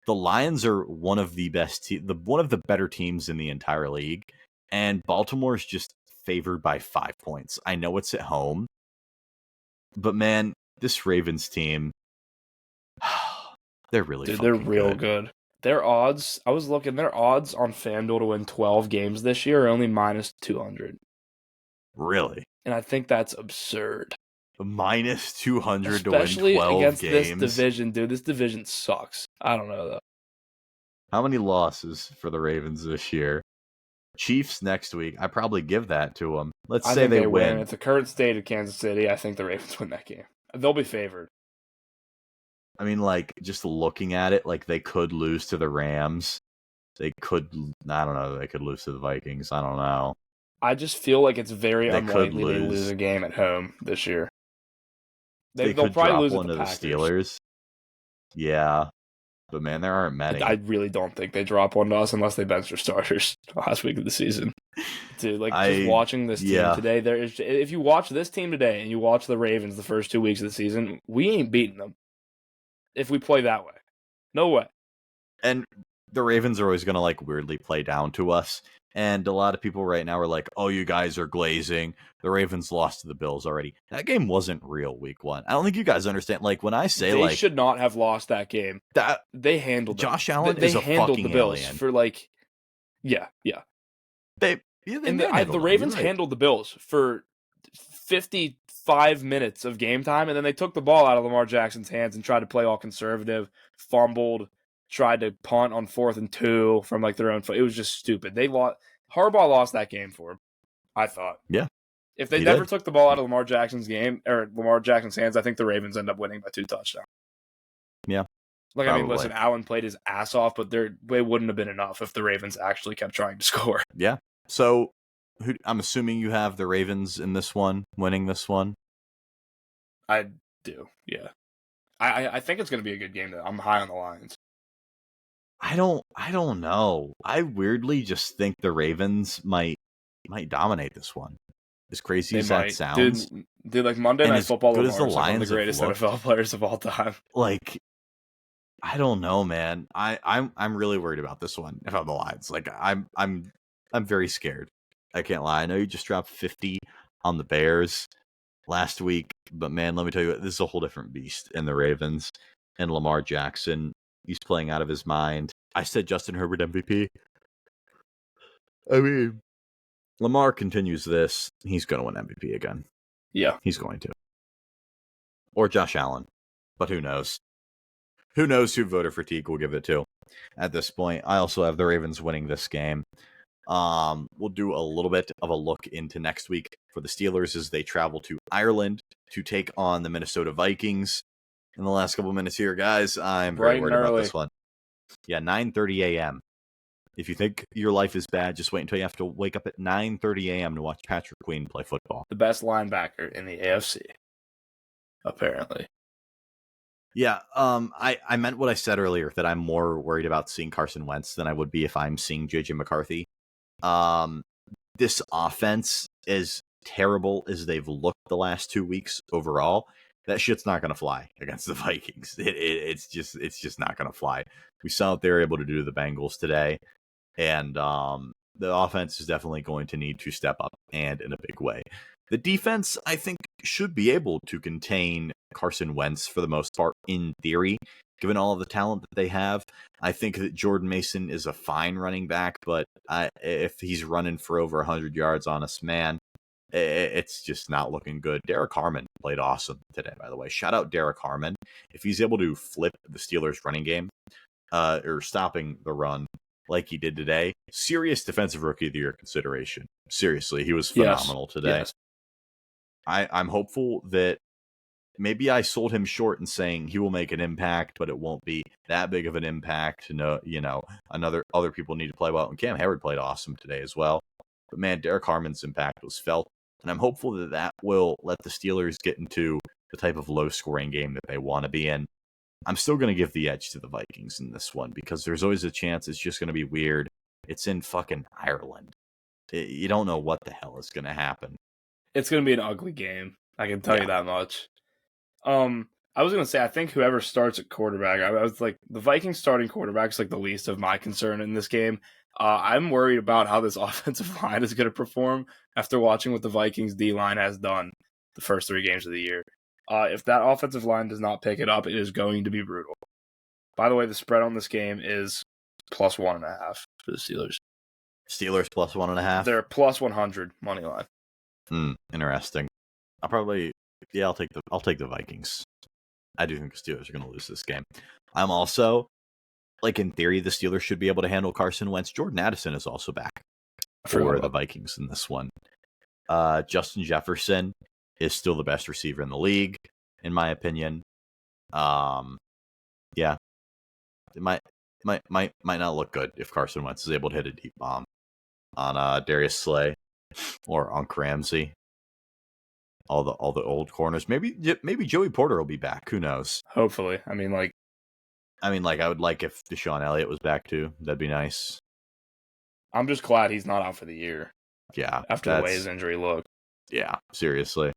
the Lions are one of the best, one of the better teams in the entire league, and Baltimore's just favored by 5 points. I know it's at home, but man, this Ravens team, they're really they're real good. Their odds, I was looking, their odds on FanDuel to win 12 games this year are only minus 200. Really? And I think that's absurd. Minus 200 Especially to win 12 against games. This division, dude. This division sucks. I don't know, though. How many losses for the Ravens this year? Chiefs next week. I probably give that to them. Let's say they win. At the current state of Kansas City, I think the Ravens win that game. They'll be favored. I mean, like, just looking at it, like, they could lose to the Rams. They could, I don't know, they could lose to the Vikings. I don't know. I just feel like it's very unlikely they lose a game at home this year. They'll probably lose one to the Steelers. Yeah. But, man, there aren't many. I really don't think they drop one to us unless they bench their starters last week of the season. Dude, like, just watching this team today, if you watch this team today and you watch the Ravens the first 2 weeks of the season, we ain't beating them if we play that way. No way. And the Ravens are always going to, like, weirdly play down to us. And a lot of people right now are like, oh, you guys are glazing. The Ravens lost to the Bills already. That game wasn't real week one. I don't think you guys understand. Like, when I say, they should not have lost that game. They handled Josh Allen is a fucking the Bills alien. for, like, yeah. The Ravens handled the Bills for 55 minutes of game time, and then they took the ball out of Lamar Jackson's hands and tried to play all conservative, fumbled, tried to punt on 4th and 2 from, like, their own foot. It was just stupid. Harbaugh lost that game for him, I thought. Yeah. If they never took the ball out of Lamar Jackson's hands, I think the Ravens end up winning by 2 touchdowns. Yeah. Like, probably. I mean, listen, Allen played his ass off, but they wouldn't have been enough if the Ravens actually kept trying to score. Yeah. So, I'm assuming you have the Ravens in this one, winning this one? I do, yeah. I think it's going to be a good game, though. I'm high on the Lions. I don't know. I weirdly just think the Ravens might dominate this one. As crazy as that sounds. Dude, like, Monday Night Football is one of the greatest NFL players of all time. Like, I don't know, man. I'm really worried about this one if I'm the Lions. Like, I'm very scared. I can't lie. I know you just dropped 50 on the Bears last week, but man, let me tell you, this is a whole different beast in the Ravens. And Lamar Jackson, he's playing out of his mind. I said Justin Herbert MVP. I mean, Lamar continues this, he's going to win MVP again. Yeah. He's going to. Or Josh Allen. But who knows? Who knows who voter fatigue will give it to at this point. I also have the Ravens winning this game. We'll do a little bit of a look into next week for the Steelers as they travel to Ireland to take on the Minnesota Vikings. In the last couple minutes here, guys, I'm very worried about this one. Yeah, 9:30 a.m. If you think your life is bad, just wait until you have to wake up at 9:30 a.m. to watch Patrick Queen play football. The best linebacker in the AFC, apparently. Yeah, I meant what I said earlier, that I'm more worried about seeing Carson Wentz than I would be if I'm seeing JJ McCarthy. This offense, as terrible as they've looked the last 2 weeks overall, that shit's not going to fly against the Vikings. It's just not going to fly. We saw what they were able to do to the Bengals today, and the offense is definitely going to need to step up, and in a big way. The defense, I think, should be able to contain Carson Wentz for the most part, in theory, given all of the talent that they have. I think that Jordan Mason is a fine running back, but if he's running for over 100 yards on us, man, it's just not looking good. Derek Harmon played awesome today, by the way. Shout out Derek Harmon. If he's able to flip the Steelers running game, or stopping the run like he did today, serious defensive rookie of the year consideration. Seriously, he was phenomenal today. Yes. I'm hopeful that maybe I sold him short in saying he will make an impact, but it won't be that big of an impact. No, other people need to play well. And Cam Hayward played awesome today as well. But man, Derek Harmon's impact was felt. And I'm hopeful that that will let the Steelers get into the type of low-scoring game that they want to be in. I'm still going to give the edge to the Vikings in this one because there's always a chance it's just going to be weird. It's in fucking Ireland. You don't know what the hell is going to happen. It's going to be an ugly game. I can tell you that much. I was going to say, I think whoever starts at quarterback, I was like, the Vikings starting quarterback is like the least of my concern in this game. I'm worried about how this offensive line is going to perform after watching what the Vikings D-line has done the first 3 games of the year. If that offensive line does not pick it up, it is going to be brutal. By the way, the spread on this game is plus 1.5 for the Steelers. Steelers plus 1.5? They're plus 100 money line. Interesting. I'll take the Vikings. I do think the Steelers are going to lose this game. I'm also, in theory, the Steelers should be able to handle Carson Wentz. Jordan Addison is also back for the Vikings in this one. Justin Jefferson is still the best receiver in the league, in my opinion. Yeah, it might not look good if Carson Wentz is able to hit a deep bomb on Darius Slay or Unc Ramsey. All the old corners. Maybe Joey Porter will be back. Who knows? Hopefully. I would like if Deshaun Elliott was back too. That'd be nice. I'm just glad he's not out for the year. Yeah. After the way his injury looked. Yeah, seriously.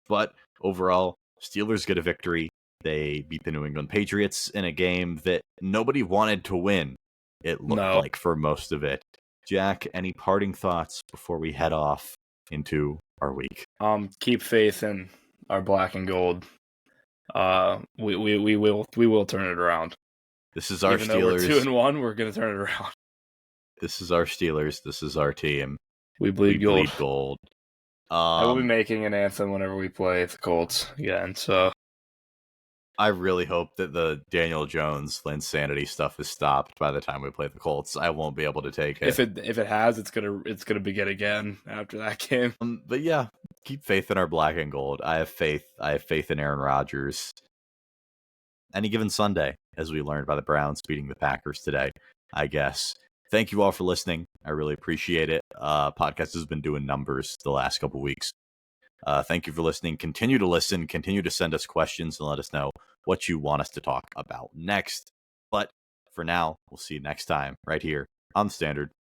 But overall, Steelers get a victory. They beat the New England Patriots in a game that nobody wanted to win. It looked like for most of it. Jack, any parting thoughts before we head off into our week? Keep faith in our black and gold. We will turn it around. This is our Even Steelers. Though we're 2-1, we're gonna turn it around. This is our Steelers. This is our team. We bleed gold. I will be making an anthem whenever we play the Colts again. So I really hope that the Daniel Jones Linsanity stuff is stopped by the time we play the Colts. I won't be able to take it. If it has, it's gonna begin again after that game. But yeah, keep faith in our black and gold. I have faith in Aaron Rodgers. Any given Sunday, as we learned by the Browns beating the Packers today, I guess. Thank you all for listening. I really appreciate it. Podcast has been doing numbers the last couple weeks. Thank you for listening. Continue to listen. Continue to send us questions and let us know what you want us to talk about next. But for now, we'll see you next time right here on the Standard.